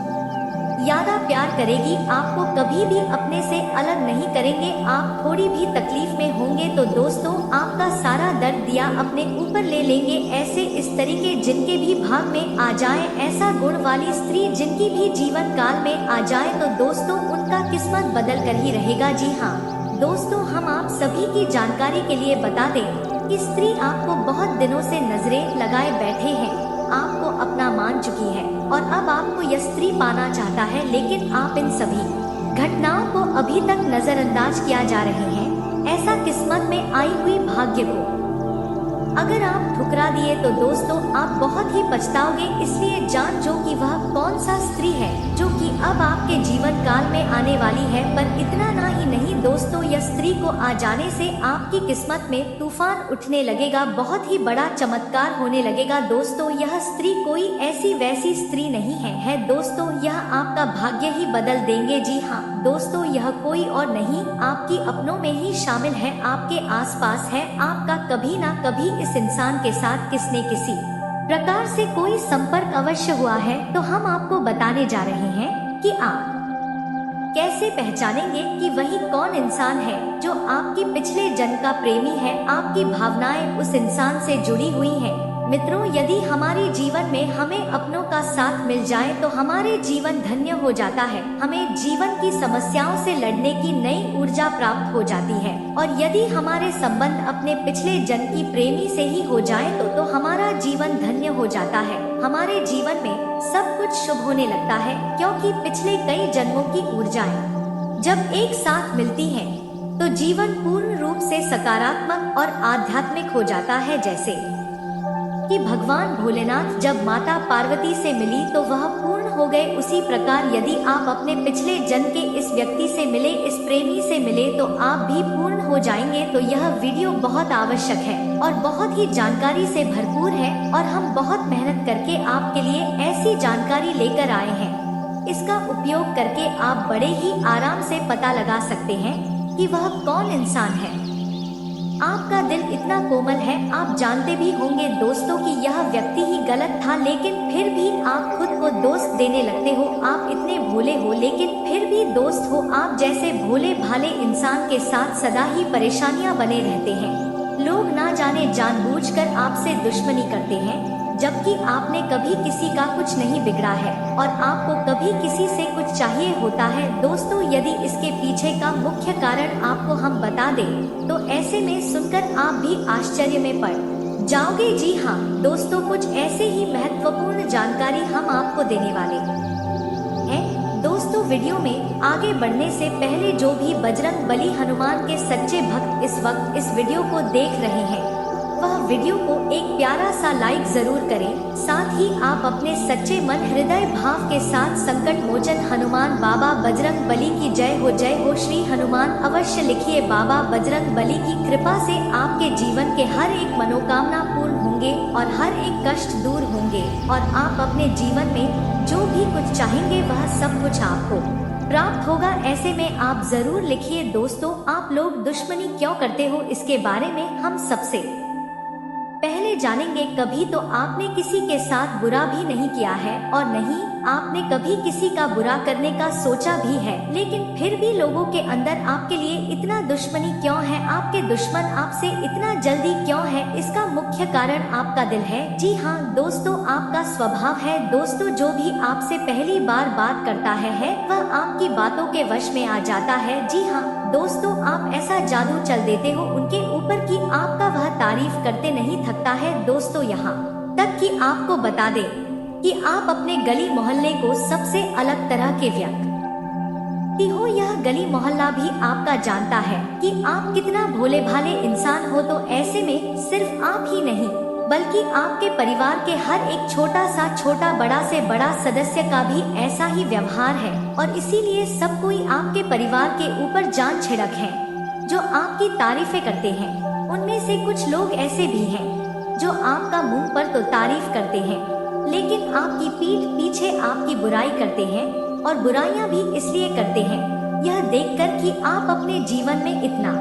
ज्यादा प्यार करेगी, आपको कभी भी अपने से अलग नहीं करेंगे। आप थोड़ी भी तकलीफ में होंगे तो दोस्तों, आपका सारा दर्द दिया अपने ऊपर ले लेंगे। ऐसे इस तरीके जिनके भी भाग में आ जाए, ऐसा गुण वाली स्त्री जिनकी भी जीवन काल में आ जाए, तो दोस्तों उनका किस्मत बदल कर ही रहेगा। जी हाँ दोस्तों, हम आप सभी की जानकारी के लिए बता दें कि स्त्री आपको बहुत दिनों से नजरें लगाए बैठे हैं, आपको अपना मान चुकी है और अब आपको यह स्त्री पाना चाहता है, लेकिन आप इन सभी घटनाओं को अभी तक नजरअंदाज किया जा रहे हैं। ऐसा किस्मत में आई हुई भाग्य को अगर आप ठुकरा दिए तो दोस्तों आप बहुत ही पछताओगे। इसलिए जान जो कि वह कौन सा स्त्री है जो कि अब आपके जीवन काल में आने वाली है। पर इतना ना ही नहीं दोस्तों, यह स्त्री को आ जाने से आपकी किस्मत में तूफान उठने लगेगा, बहुत ही बड़ा चमत्कार होने लगेगा। दोस्तों यह स्त्री कोई ऐसी वैसी स्त्री नहीं है दोस्तों, यह आपका भाग्य ही बदल देंगे। जी हाँ दोस्तों, यह कोई और नहीं, आपकी अपनों में ही शामिल है, आपके आसपास है। आपका कभी ना कभी इस इंसान के साथ किसी न किसी प्रकार से कोई संपर्क अवश्य हुआ है। तो हम आपको बताने जा रहे हैं कि आप कैसे पहचानेंगे कि वही कौन इंसान है जो आपकी पिछले जन्म का प्रेमी है। आपकी भावनाएं उस इंसान से जुड़ी हुई हैं। मित्रों, यदि हमारे जीवन में हमें अपनों का साथ मिल जाए तो हमारे जीवन धन्य हो जाता है, हमें जीवन की समस्याओं से लड़ने की नई ऊर्जा प्राप्त हो जाती है। और यदि हमारे संबंध अपने पिछले जन्म की प्रेमी से ही हो जाए तो हमारा जीवन धन्य हो जाता है, हमारे जीवन में सब कुछ शुभ होने लगता है, क्योंकि पिछले कई जन्मों की ऊर्जाएं जब एक साथ मिलती हैं तो जीवन पूर्ण रूप से सकारात्मक और आध्यात्मिक हो जाता है। जैसे कि भगवान भोलेनाथ जब माता पार्वती से मिली तो वह पूर्ण हो गए, उसी प्रकार यदि आप अपने पिछले जन्म के इस व्यक्ति से मिले, इस प्रेमी से मिले तो आप भी पूर्ण हो जाएंगे। तो यह वीडियो बहुत आवश्यक है और बहुत ही जानकारी से भरपूर है और हम बहुत मेहनत करके आपके लिए ऐसी जानकारी लेकर आए हैं। इसका उपयोग करके आप बड़े ही आराम से पता लगा सकते हैं कि वह कौन इंसान है। आपका दिल इतना कोमल है, आप जानते भी होंगे दोस्तों कि यह व्यक्ति ही गलत था, लेकिन फिर भी आप खुद को दोस्त देने लगते हो। आप इतने भोले हो लेकिन फिर भी दोस्त हो। आप जैसे भोले भाले इंसान के साथ सदा ही परेशानियां बने रहते हैं। लोग ना जाने जानबूझकर आपसे दुश्मनी करते हैं, जबकि आपने कभी किसी का कुछ नहीं बिगड़ा है और आपको कभी किसी से कुछ चाहिए होता है। दोस्तों यदि इसके पीछे का मुख्य कारण आपको हम बता दें तो ऐसे में सुनकर आप भी आश्चर्य में पड़ जाओगे। जी हाँ दोस्तों, कुछ ऐसे ही महत्वपूर्ण जानकारी हम आपको देने वाले हैं। दोस्तों वीडियो में आगे बढ़ने से पहले जो भी बजरंग बली हनुमान के सच्चे भक्त इस वक्त इस वीडियो को देख रहे हैं वह वीडियो को एक प्यारा सा लाइक जरूर करें। साथ ही आप अपने सच्चे मन हृदय भाव के साथ संकट मोचन हनुमान बाबा बजरंग बली की जय हो श्री हनुमान अवश्य लिखिए। बाबा बजरंग बली की कृपा से आपके जीवन के हर एक मनोकामना पूर्ण होंगे और हर एक कष्ट दूर होंगे और आप अपने जीवन में जो भी कुछ चाहेंगे वह सब कुछ आपको प्राप्त होगा। ऐसे में आप जरूर लिखिए। दोस्तों आप लोग दुश्मनी क्यों करते हो इसके बारे में हम सबसे पहले जानेंगे। कभी तो आपने किसी के साथ बुरा भी नहीं किया है और नहीं आपने कभी किसी का बुरा करने का सोचा भी है, लेकिन फिर भी लोगों के अंदर आपके लिए इतना दुश्मनी क्यों है? आपके दुश्मन आपसे इतना जल्दी क्यों है? इसका मुख्य कारण आपका दिल है। जी हाँ दोस्तों, आपका स्वभाव है। दोस्तों जो भी आपसे पहली बार बात करता है वह आपकी बातों के वश में आ जाता है। जी हाँ दोस्तों, आप ऐसा जादू चल देते हो उनके ऊपर कि आपका वह तारीफ करते नहीं थकता है। दोस्तों यहाँ तक कि आपको बता दें कि आप अपने गली मोहल्ले को सबसे अलग तरह के व्यक्ति हो। यह गली मोहल्ला भी आपका जानता है कि आप कितना भोले भाले इंसान हो। तो ऐसे में सिर्फ आप ही नहीं बल्कि आपके परिवार के हर एक छोटा बड़ा से बड़ा सदस्य का भी ऐसा ही व्यवहार है और इसीलिए सब कोई आपके परिवार के ऊपर जान छिड़क है जो आपकी तारीफें करते हैं। उनमें से कुछ लोग ऐसे भी हैं जो आपका मुंह पर तो तारीफ करते हैं लेकिन आपकी पीठ पीछे आपकी बुराई करते हैं और बुराइयां भी इसलिए करते हैं यह देखकर कि आप अपने जीवन में इतना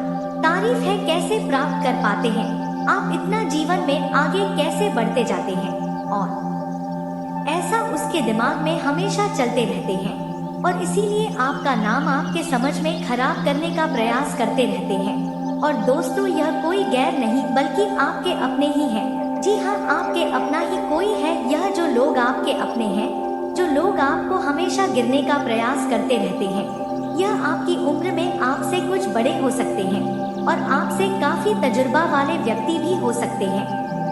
तारीफ है कैसे प्राप्त कर पाते हैं, आप इतना जीवन में आगे कैसे बढ़ते जाते हैं और ऐसा उसके दिमाग में हमेशा चलते रहते हैं और इसीलिए आपका नाम आपके समझ में खराब करने का प्रयास करते रहते हैं। और दोस्तों यह कोई गैर नहीं बल्कि आपके अपने ही हैं। जी हाँ, आपके अपना ही कोई है। यह जो लोग आपके अपने हैं, जो लोग आपको हमेशा गिरने का प्रयास करते रहते हैं, यह आपकी उम्र में आपसे कुछ बड़े हो सकते हैं और आपसे काफी तजुर्बा वाले व्यक्ति भी हो सकते हैं,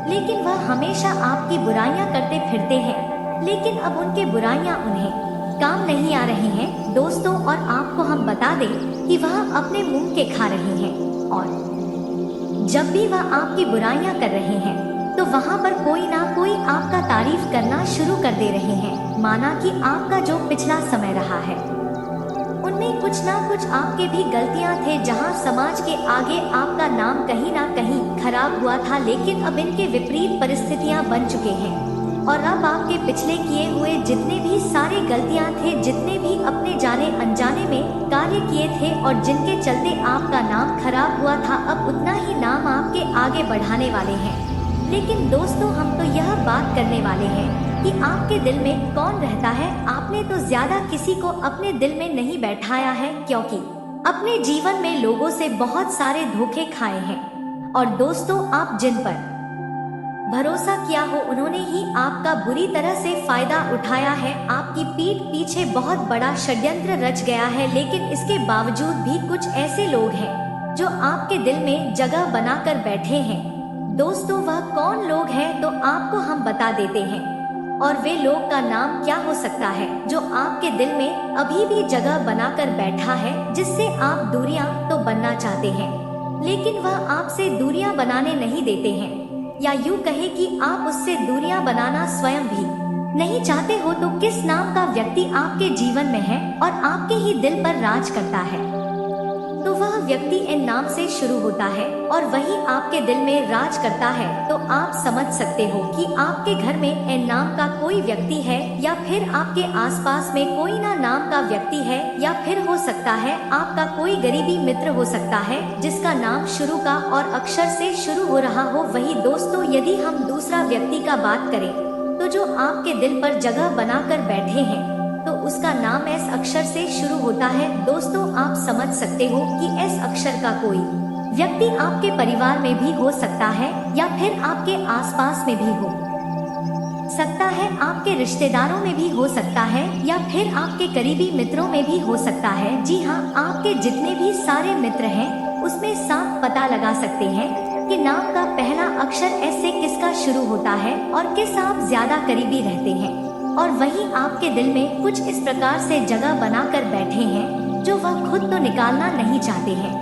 लेकिन वह हमेशा आपकी बुराइयां करते फिरते हैं। लेकिन अब उनके बुराइयां उन्हें काम नहीं आ रही हैं दोस्तों, और आपको हम बता दें कि वह अपने मुंह के खा रहे हैं और जब भी वह आपकी बुराइयां कर रहे हैं तो वहाँ पर कोई ना कोई आपका तारीफ करना शुरू कर दे रहे हैं। माना कि आपका जो पिछला समय रहा है उनमें कुछ ना कुछ आपके भी गलतियां थे, जहां समाज के आगे आपका नाम कहीं ना कहीं खराब हुआ था, लेकिन अब इनके विपरीत परिस्थितियां बन चुके हैं और अब आपके पिछले किए हुए जितने भी सारे गलतियां थे, जितने भी अपने जाने अनजाने में कार्य किए थे और जिनके चलते आपका नाम खराब हुआ था, अब उतना ही नाम आपके आगे बढ़ाने वाले हैं। लेकिन दोस्तों, हम तो यह बात करने वाले हैं कि आपके दिल में कौन रहता है। आपने तो ज्यादा किसी को अपने दिल में नहीं बैठाया है, क्योंकि अपने जीवन में लोगों से बहुत सारे धोखे खाए हैं और दोस्तों, आप जिन पर भरोसा किया हो उन्होंने ही आपका बुरी तरह से फायदा उठाया है। आपकी पीठ पीछे बहुत बड़ा षड्यंत्र रच गया है, लेकिन इसके बावजूद भी कुछ ऐसे लोग हैं जो आपके दिल में जगह बनाकर बैठे हैं। दोस्तों, वह कौन लोग हैं तो आपको हम बता देते हैं, और वे लोग का नाम क्या हो सकता है जो आपके दिल में अभी भी जगह बनाकर बैठा है, जिससे आप दूरियां तो बनना चाहते हैं लेकिन वह आपसे दूरियां बनाने नहीं देते हैं, या यूं कहे कि आप उससे दूरियां बनाना स्वयं भी नहीं चाहते हो। तो किस नाम का व्यक्ति आपके जीवन में है और आपके ही दिल पर राज करता है? तो वह व्यक्ति एन नाम से शुरू होता है और वही आपके दिल में राज करता है। तो आप समझ सकते हो कि आपके घर में एन नाम का कोई व्यक्ति है, या फिर आपके आसपास में कोई ना नाम का व्यक्ति है, या फिर हो सकता है आपका कोई गरीबी मित्र हो सकता है जिसका नाम शुरू का और अक्षर से शुरू हो रहा हो। वही दोस्तों, यदि हम दूसरा व्यक्ति का बात करें तो जो आपके दिल पर जगह बनाकर बैठे हैं तो उसका नाम एस अक्षर से शुरू होता है। दोस्तों, आप समझ सकते हो कि एस अक्षर का कोई व्यक्ति आपके परिवार में भी हो सकता है, या फिर आपके आसपास में भी हो सकता है, आपके रिश्तेदारों में भी हो सकता है, या फिर आपके करीबी मित्रों में भी हो सकता है। जी हाँ, आपके जितने भी सारे मित्र हैं उसमें साफ पता लगा सकते हैं कि नाम का पहला अक्षर एस से किसका शुरू होता है और किस आप ज्यादा करीबी रहते हैं। और वहीं आपके दिल में कुछ इस प्रकार से जगह बनाकर बैठे हैं जो वह खुद तो निकालना नहीं चाहते हैं।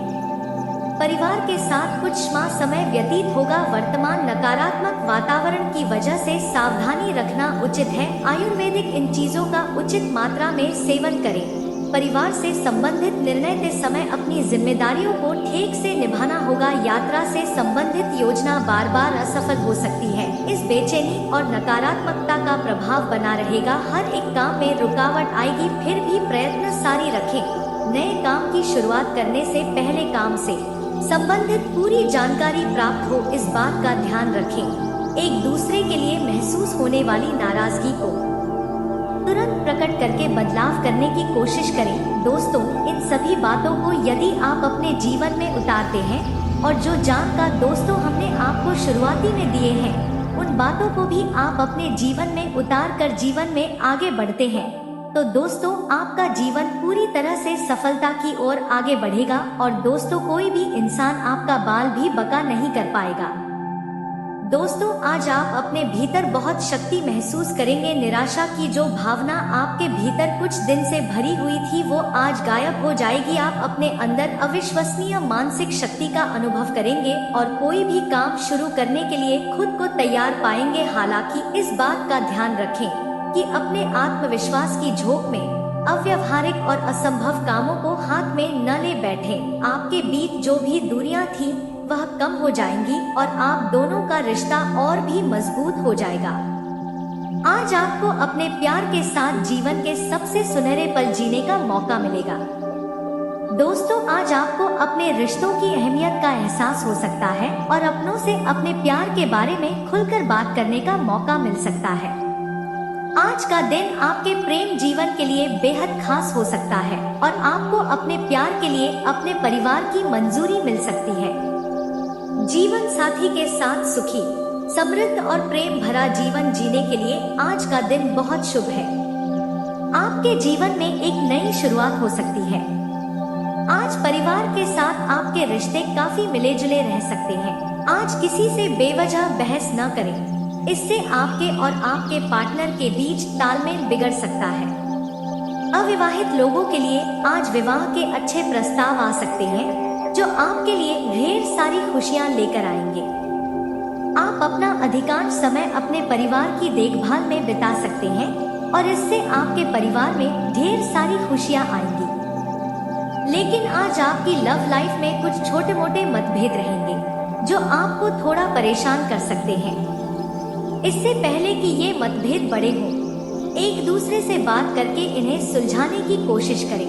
परिवार के साथ कुछ माह समय व्यतीत होगा। वर्तमान नकारात्मक वातावरण की वजह से सावधानी रखना उचित है। आयुर्वेदिक इन चीजों का उचित मात्रा में सेवन करें। परिवार से संबंधित निर्णय के समय अपनी जिम्मेदारियों को ठीक से निभाना होगा। यात्रा से संबंधित योजना बार बार असफल हो सकती है। इस बेचैनी और नकारात्मकता का प्रभाव बना रहेगा। हर एक काम में रुकावट आएगी, फिर भी प्रयत्न जारी रखें। नए काम की शुरुआत करने से पहले काम से संबंधित पूरी जानकारी प्राप्त हो, इस बात का ध्यान रखें। एक दूसरे के लिए महसूस होने वाली नाराजगी को तुरंत प्रकट करके बदलाव करने की कोशिश करें। दोस्तों, इन सभी बातों को यदि आप अपने जीवन में उतारते हैं और जो जानकार दोस्तों हमने आपको शुरुआती में दिए हैं उन बातों को भी आप अपने जीवन में उतार कर जीवन में आगे बढ़ते हैं, तो दोस्तों आपका जीवन पूरी तरह से सफलता की ओर आगे बढ़ेगा। और दोस्तों, कोई भी इंसान आपका बाल भी बका नहीं कर पाएगा। दोस्तों, आज आप अपने भीतर बहुत शक्ति महसूस करेंगे। निराशा की जो भावना आपके भीतर कुछ दिन से भरी हुई थी वो आज गायब हो जाएगी। आप अपने अंदर अविश्वसनीय मानसिक शक्ति का अनुभव करेंगे और कोई भी काम शुरू करने के लिए खुद को तैयार पाएंगे। हालांकि इस बात का ध्यान रखें कि अपने आत्मविश्वास की झोंक में अव्यवहारिक और असंभव कामों को हाथ में न ले बैठे। आपके बीच जो भी दूरियां थी वह कम हो जाएंगी और आप दोनों का रिश्ता और भी मजबूत हो जाएगा। आज आपको अपने प्यार के साथ जीवन के सबसे सुनहरे पल जीने का मौका मिलेगा। दोस्तों, आज आपको अपने रिश्तों की अहमियत का एहसास हो सकता है और अपनों से अपने प्यार के बारे में खुलकर बात करने का मौका मिल सकता है। आज का दिन आपके प्रेम जीवन के लिए बेहद खास हो सकता है और आपको अपने प्यार के लिए अपने परिवार की मंजूरी मिल सकती है। जीवन साथी के साथ सुखी, समृद्ध और प्रेम भरा जीवन जीने के लिए आज का दिन बहुत शुभ है। आपके जीवन में एक नई शुरुआत हो सकती है। आज परिवार के साथ आपके रिश्ते काफी मिले जुले रह सकते हैं। आज किसी से बेवजह बहस न करें, इससे आपके और आपके पार्टनर के बीच तालमेल बिगड़ सकता है। अविवाहित लोगों के लिए आज विवाह के अच्छे प्रस्ताव आ सकते हैं जो आपके लिए ढेर सारी खुशियां लेकर आएंगे। आप आप अपना अधिकांश समय अपने परिवार की देखभाल में बिता सकते हैं और इससे आपके परिवार में ढेर सारी खुशियाँ आएंगी। लेकिन आज आपकी लव लाइफ में कुछ छोटे मोटे मतभेद रहेंगे जो आपको थोड़ा परेशान कर सकते हैं। इससे पहले कि ये मतभेद बड़े हों, एक दूसरे से बात करके इन्हें सुलझाने की कोशिश करें।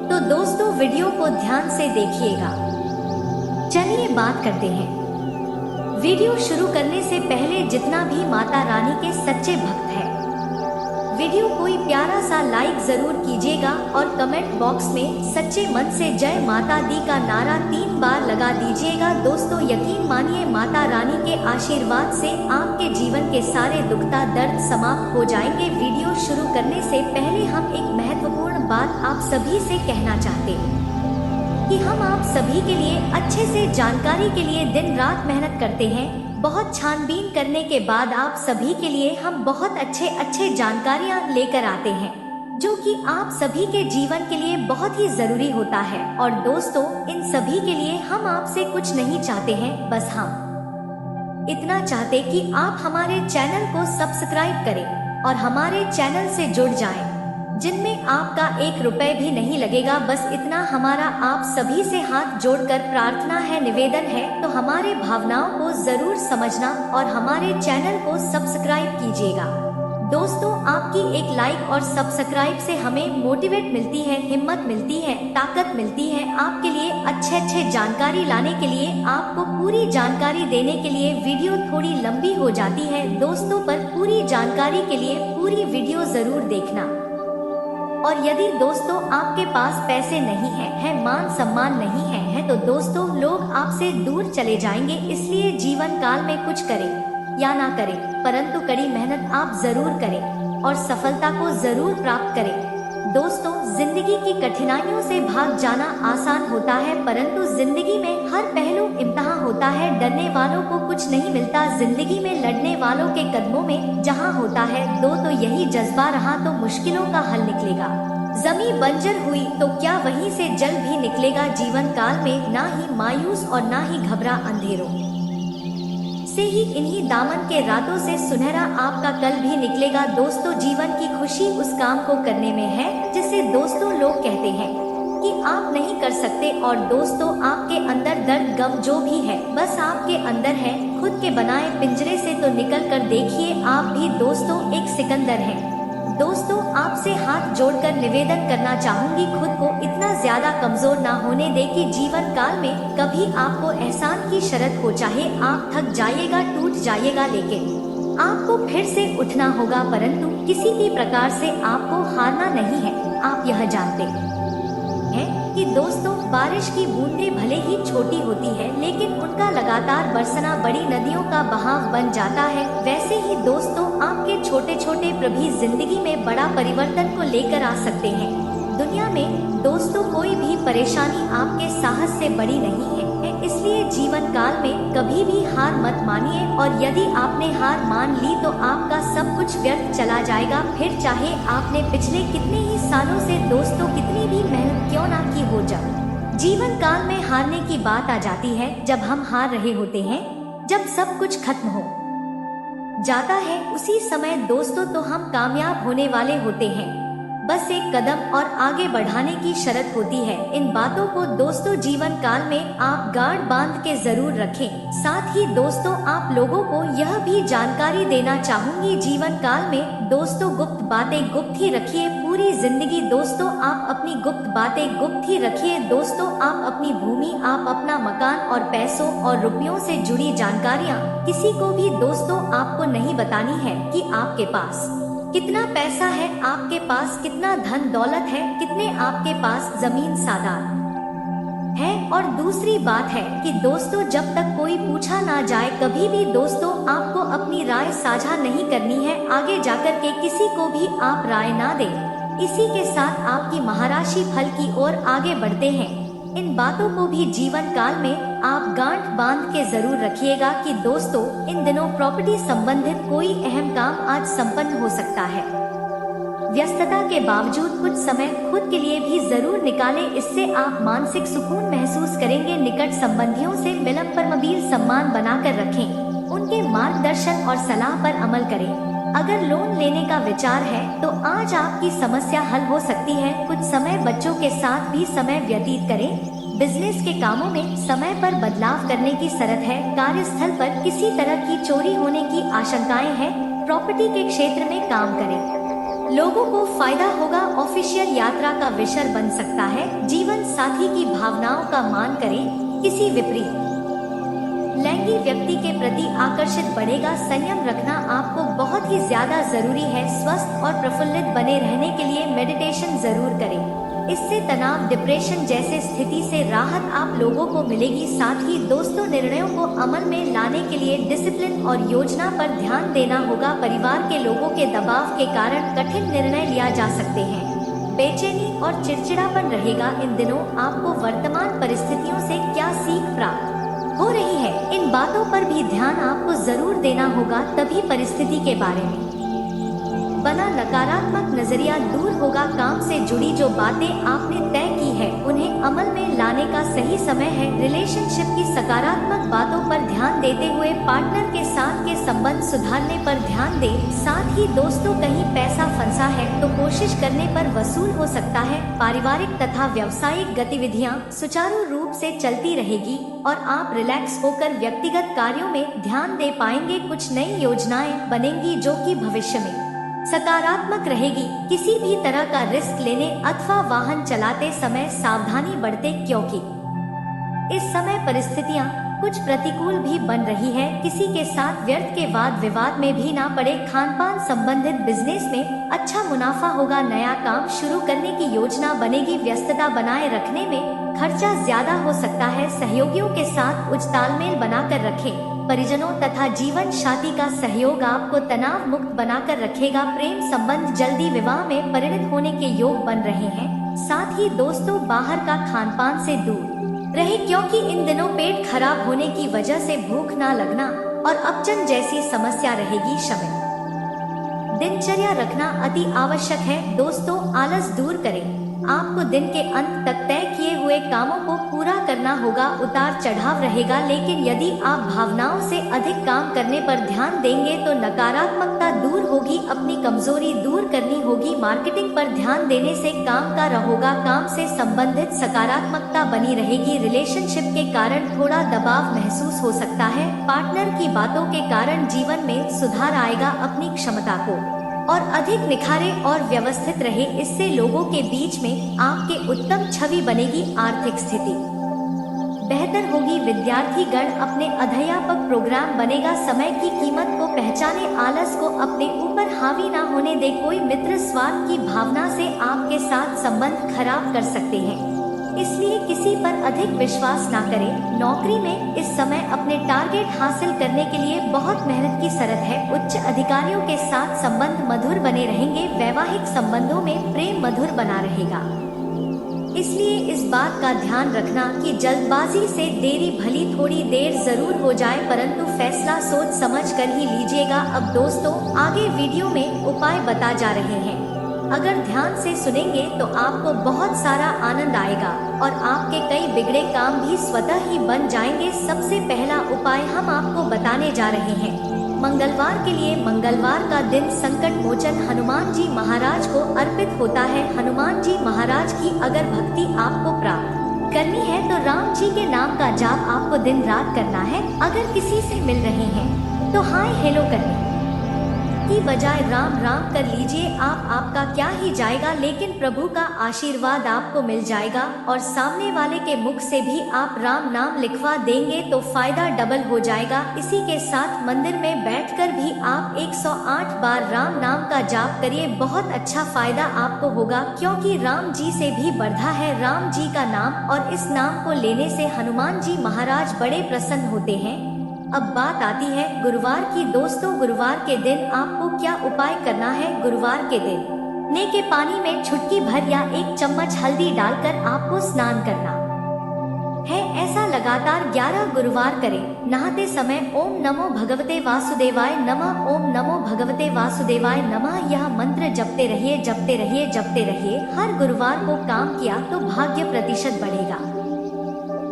तो दोस्तों, वीडियो को ध्यान से देखिएगा। चलिए बात करते हैं। वीडियो शुरू करने से पहले जितना भी माता रानी के सच्चे भक्त हैं, वीडियो कोई प्यारा सा लाइक जरूर कीजिएगा और कमेंट बॉक्स में सच्चे मन से जय माता दी का नारा 3 बार लगा दीजिएगा। दोस्तों, यकीन मानिए माता रानी के आशीर्वाद से आपके जीवन के सारे दुखता दर्द समाप्त हो जाएंगे। वीडियो शुरू करने से पहले हम एक महत्वपूर्ण बात आप सभी से कहना चाहते हैं कि हम आप सभी के लिए अच्छे से जानकारी के लिए दिन रात मेहनत करते हैं। बहुत छानबीन करने के बाद आप सभी के लिए हम बहुत अच्छे जानकारियाँ लेकर आते हैं जो कि आप सभी के जीवन के लिए बहुत ही जरूरी होता है। और दोस्तों, इन सभी के लिए हम आपसे कुछ नहीं चाहते हैं, बस हम इतना चाहते कि आप हमारे चैनल को सब्सक्राइब करें और हमारे चैनल से जुड़ जाएं, जिनमें आपका 1 रुपए भी नहीं लगेगा। बस इतना हमारा आप सभी से हाथ जोड़कर प्रार्थना है, निवेदन है। तो हमारे भावनाओं को जरूर समझना और हमारे चैनल को सब्सक्राइब कीजिएगा। दोस्तों, आपकी एक लाइक और सब्सक्राइब से हमें मोटिवेट मिलती है, हिम्मत मिलती है, ताकत मिलती है आपके लिए अच्छे जानकारी लाने के लिए, आपको पूरी जानकारी देने के लिए। वीडियो थोड़ी लंबी हो जाती है दोस्तों, पर पूरी जानकारी के लिए पूरी वीडियो जरूर देखना। और यदि दोस्तों आपके पास पैसे नहीं है, मान सम्मान नहीं है, तो दोस्तों लोग आपसे दूर चले जाएंगे। इसलिए जीवन काल में कुछ करें या ना करें, परंतु कड़ी मेहनत आप जरूर करें और सफलता को जरूर प्राप्त करें। दोस्तों, जिंदगी की कठिनाइयों से भाग जाना आसान होता है, परंतु जिंदगी में हर पहलू इम्तिहान होता है। डरने वालों को कुछ नहीं मिलता जिंदगी में, लड़ने वालों के कदमों में जहां होता है दो, तो यही जज्बा रहा तो मुश्किलों का हल निकलेगा। जमीन बंजर हुई तो क्या वहीं से जल भी निकलेगा। जीवन काल में ना ही मायूस और ना ही घबरा, अंधेरों से ही इन्हीं दामन के रातों से सुनहरा आपका कल भी निकलेगा। दोस्तों, जीवन की खुशी उस काम को करने में है जिसे दोस्तों लोग कहते हैं कि आप नहीं कर सकते। और दोस्तों, आपके अंदर दर्द गम जो भी है बस आपके अंदर है। खुद के बनाए पिंजरे से तो निकल कर देखिए, आप भी दोस्तों एक सिकंदर हैं। दोस्तों, आपसे हाथ जोड़कर निवेदन करना चाहूंगी, खुद को इतना ज्यादा कमजोर ना होने दे कि जीवन काल में कभी आपको एहसान की शरत हो। चाहे आप थक जाइएगा, टूट जाइएगा, लेकिन आपको फिर से उठना होगा, परंतु किसी भी प्रकार से आपको हारना नहीं है। आप यह जानते हैं कि दोस्तों, बारिश की बूंदें भले ही छोटी होती है, लेकिन उनका लगातार बरसना बड़ी नदियों का बहाव बन जाता है। वैसे ही दोस्तों, आपके छोटे छोटे प्रभी जिंदगी में बड़ा परिवर्तन को लेकर आ सकते हैं। दुनिया में दोस्तों कोई भी परेशानी आपके साहस से बड़ी नहीं है, इसलिए जीवन काल में कभी भी हार मत मानिए। और यदि आपने हार मान ली तो आपका सब कुछ व्यर्थ चला जाएगा। फिर चाहे आपने पिछले कितने ही सालों से दोस्तों कितनी भी मेहनत क्यों ना की हो, जब जीवन काल में हारने की बात आ जाती है, जब हम हार रहे होते हैं, जब सब कुछ खत्म हो जाता है, उसी समय दोस्तों तो हम कामयाब होने वाले होते हैं। बस एक कदम और आगे बढ़ाने की शर्त होती है। इन बातों को दोस्तों जीवन काल में आप गांठ बांध के जरूर रखें। साथ ही दोस्तों, आप लोगों को यह भी जानकारी देना चाहूंगी, जीवन काल में दोस्तों गुप्त बातें गुप्त ही रखिए। पूरी जिंदगी दोस्तों आप अपनी गुप्त बातें गुप्त ही रखिए। दोस्तों, आप अपनी भूमि, आप अपना मकान और पैसों और रुपयों से जुड़ी जानकारियाँ किसी को भी दोस्तों आपको नहीं बतानी है कि आपके पास कितना पैसा है, आपके पास कितना धन दौलत है, कितने आपके पास जमीन सादात है। और दूसरी बात है कि दोस्तों, जब तक कोई पूछा ना जाए, कभी भी दोस्तों आपको अपनी राय साझा नहीं करनी है। आगे जाकर के किसी को भी आप राय ना दें। इसी के साथ आपकी महाराशि फल की ओर आगे बढ़ते हैं। इन बातों को भी जीवन काल में आप गांठ बांध के जरूर रखिएगा कि दोस्तों, इन दिनों प्रॉपर्टी संबंधित कोई अहम काम आज संपन्न हो सकता है। व्यस्तता के बावजूद कुछ समय खुद के लिए भी जरूर निकालें, इससे आप मानसिक सुकून महसूस करेंगे। निकट संबंधियों से मिलन पर मबील सम्मान बनाकर रखें। उनके मार्गदर्शन और सलाह पर अमल करें। अगर लोन लेने का विचार है तो आज आपकी समस्या हल हो सकती है। कुछ समय बच्चों के साथ भी समय व्यतीत करें। बिजनेस के कामों में समय पर बदलाव करने की जरूरत है। कार्यस्थल पर किसी तरह की चोरी होने की आशंकाएं हैं। प्रॉपर्टी के क्षेत्र में काम करें, लोगों को फायदा होगा। ऑफिशियल यात्रा का विषय बन सकता है। जीवन साथी की भावनाओं का मान करें। किसी विपरीत लैंगिक व्यक्ति के प्रति आकर्षित बढ़ेगा। संयम रखना आपको बहुत ही ज्यादा जरूरी है। स्वस्थ और प्रफुल्लित बने रहने के लिए मेडिटेशन जरूर करें। इससे तनाव, डिप्रेशन जैसे स्थिति से राहत आप लोगों को मिलेगी। साथ ही दोस्तों, निर्णयों को अमल में लाने के लिए डिसिप्लिन और योजना पर ध्यान देना होगा। परिवार के लोगों के दबाव के कारण कठिन निर्णय लिया जा सकते हैं। बेचैनी और चिड़चिड़ापन रहेगा। इन दिनों आपको वर्तमान परिस्थितियों से क्या सीख प्राप्त हो रही है, इन बातों पर भी ध्यान आपको जरूर देना होगा। तभी परिस्थिति के बारे में बना नकारात्मक नजरिया दूर होगा। काम से जुड़ी जो बातें आपने तय की है उन्हें अमल में लाने का सही समय है। रिलेशनशिप की सकारात्मक बातों पर ध्यान देते हुए पार्टनर के साथ के संबंध सुधारने पर ध्यान दें। साथ ही दोस्तों, कहीं पैसा फंसा है तो कोशिश करने पर वसूल हो सकता है। पारिवारिक तथा व्यावसायिक गतिविधियां सुचारू रूप से चलती रहेगी और आप रिलैक्स होकर व्यक्तिगत कार्यों में ध्यान दे पाएंगे। कुछ नई योजनाएं बनेंगी जो कि भविष्य में सकारात्मक रहेगी। किसी भी तरह का रिस्क लेने अथवा वाहन चलाते समय सावधानी बरतें, क्योंकि इस समय परिस्थितियां कुछ प्रतिकूल भी बन रही है। किसी के साथ व्यर्थ के वाद विवाद में भी ना पड़े। खान-पान संबंधित बिजनेस में अच्छा मुनाफा होगा। नया काम शुरू करने की योजना बनेगी। व्यस्तता बनाए रखने में खर्चा ज्यादा हो सकता है। सहयोगियों के साथ उच्च तालमेल बनाकर रखें। परिजनों तथा जीवन साथी का सहयोग आपको तनाव मुक्त बनाकर रखेगा। प्रेम संबंध जल्दी विवाह में परिणत होने के योग बन रहे हैं। साथ ही दोस्तों, बाहर का खान-पान से दूर रहे, क्योंकि इन दिनों पेट खराब होने की वजह से भूख ना लगना और अपचन जैसी समस्या रहेगी। समय दिनचर्या रखना अति आवश्यक है। दोस्तों, आलस दूर करें। आपको दिन के अंत तक तय किए हुए कामों को पूरा करना होगा। उतार चढ़ाव रहेगा, लेकिन यदि आप भावनाओं से अधिक काम करने पर ध्यान देंगे तो नकारात्मकता दूर होगी। अपनी कमजोरी दूर करनी होगी। मार्केटिंग पर ध्यान देने से काम का रहोगा। काम से संबंधित सकारात्मकता बनी रहेगी। रिलेशनशिप के कारण थोड़ा दबाव महसूस हो सकता है। पार्टनर की बातों के कारण जीवन में सुधार आएगा। अपनी क्षमता को और अधिक निखारे और व्यवस्थित रहे। इससे लोगों के बीच में आपके उत्तम छवि बनेगी। आर्थिक स्थिति बेहतर होगी। विद्यार्थी गण अपने अध्यापक प्रोग्राम बनेगा। समय की कीमत को पहचाने। आलस को अपने ऊपर हावी ना होने दे। कोई मित्र स्वार्थ की भावना से आपके साथ संबंध खराब कर सकते हैं, इसलिए किसी पर अधिक विश्वास ना करें। नौकरी में इस समय अपने टारगेट हासिल करने के लिए बहुत मेहनत की जरूरत है। उच्च अधिकारियों के साथ संबंध मधुर बने रहेंगे। वैवाहिक संबंधों में प्रेम मधुर बना रहेगा। इसलिए इस बात का ध्यान रखना कि जल्दबाजी से देरी भली थोड़ी देर जरूर हो जाए, परंतु फैसला सोच समझ कर ही लीजिएगा। अब दोस्तों, आगे वीडियो में उपाय बता जा रहे हैं। अगर ध्यान से सुनेंगे तो आपको बहुत सारा आनंद आएगा और आपके कई बिगड़े काम भी स्वतः ही बन जाएंगे। सबसे पहला उपाय हम आपको बताने जा रहे हैं। मंगलवार के लिए मंगलवार का दिन संकट मोचन हनुमान जी महाराज को अर्पित होता है। हनुमान जी महाराज की अगर भक्ति आपको प्राप्त करनी है तो राम जी के नाम का जाप आपको दिन रात करना है। अगर किसी से मिल रहे हैं तो हाय हेलो करने की बजाय राम राम कर लीजिए। आपका क्या ही जाएगा, लेकिन प्रभु का आशीर्वाद आपको मिल जाएगा और सामने वाले के मुख से भी आप राम नाम लिखवा देंगे तो फायदा डबल हो जाएगा। इसी के साथ मंदिर में बैठकर भी आप 108 बार राम नाम का जाप करिए। बहुत अच्छा फायदा आपको होगा, क्योंकि राम जी से भी बढ़ा है राम जी का नाम और इस नाम को लेने से हनुमान जी महाराज बड़े प्रसन्न होते हैं। अब बात आती है गुरुवार की। दोस्तों, गुरुवार के दिन आपको क्या उपाय करना है। गुरुवार के दिन ने के पानी में चुटकी भर या 1 चम्मच हल्दी डालकर आपको स्नान करना है। ऐसा लगातार 11 गुरुवार करें। नहाते समय ओम नमो भगवते वासुदेवाय नमः, ओम नमो भगवते वासुदेवाय नमः यह मंत्र जपते रहिए, जपते रहिए, जपते रहिए। हर गुरुवार को काम किया तो भाग्य प्रतिशत बढ़ेगा।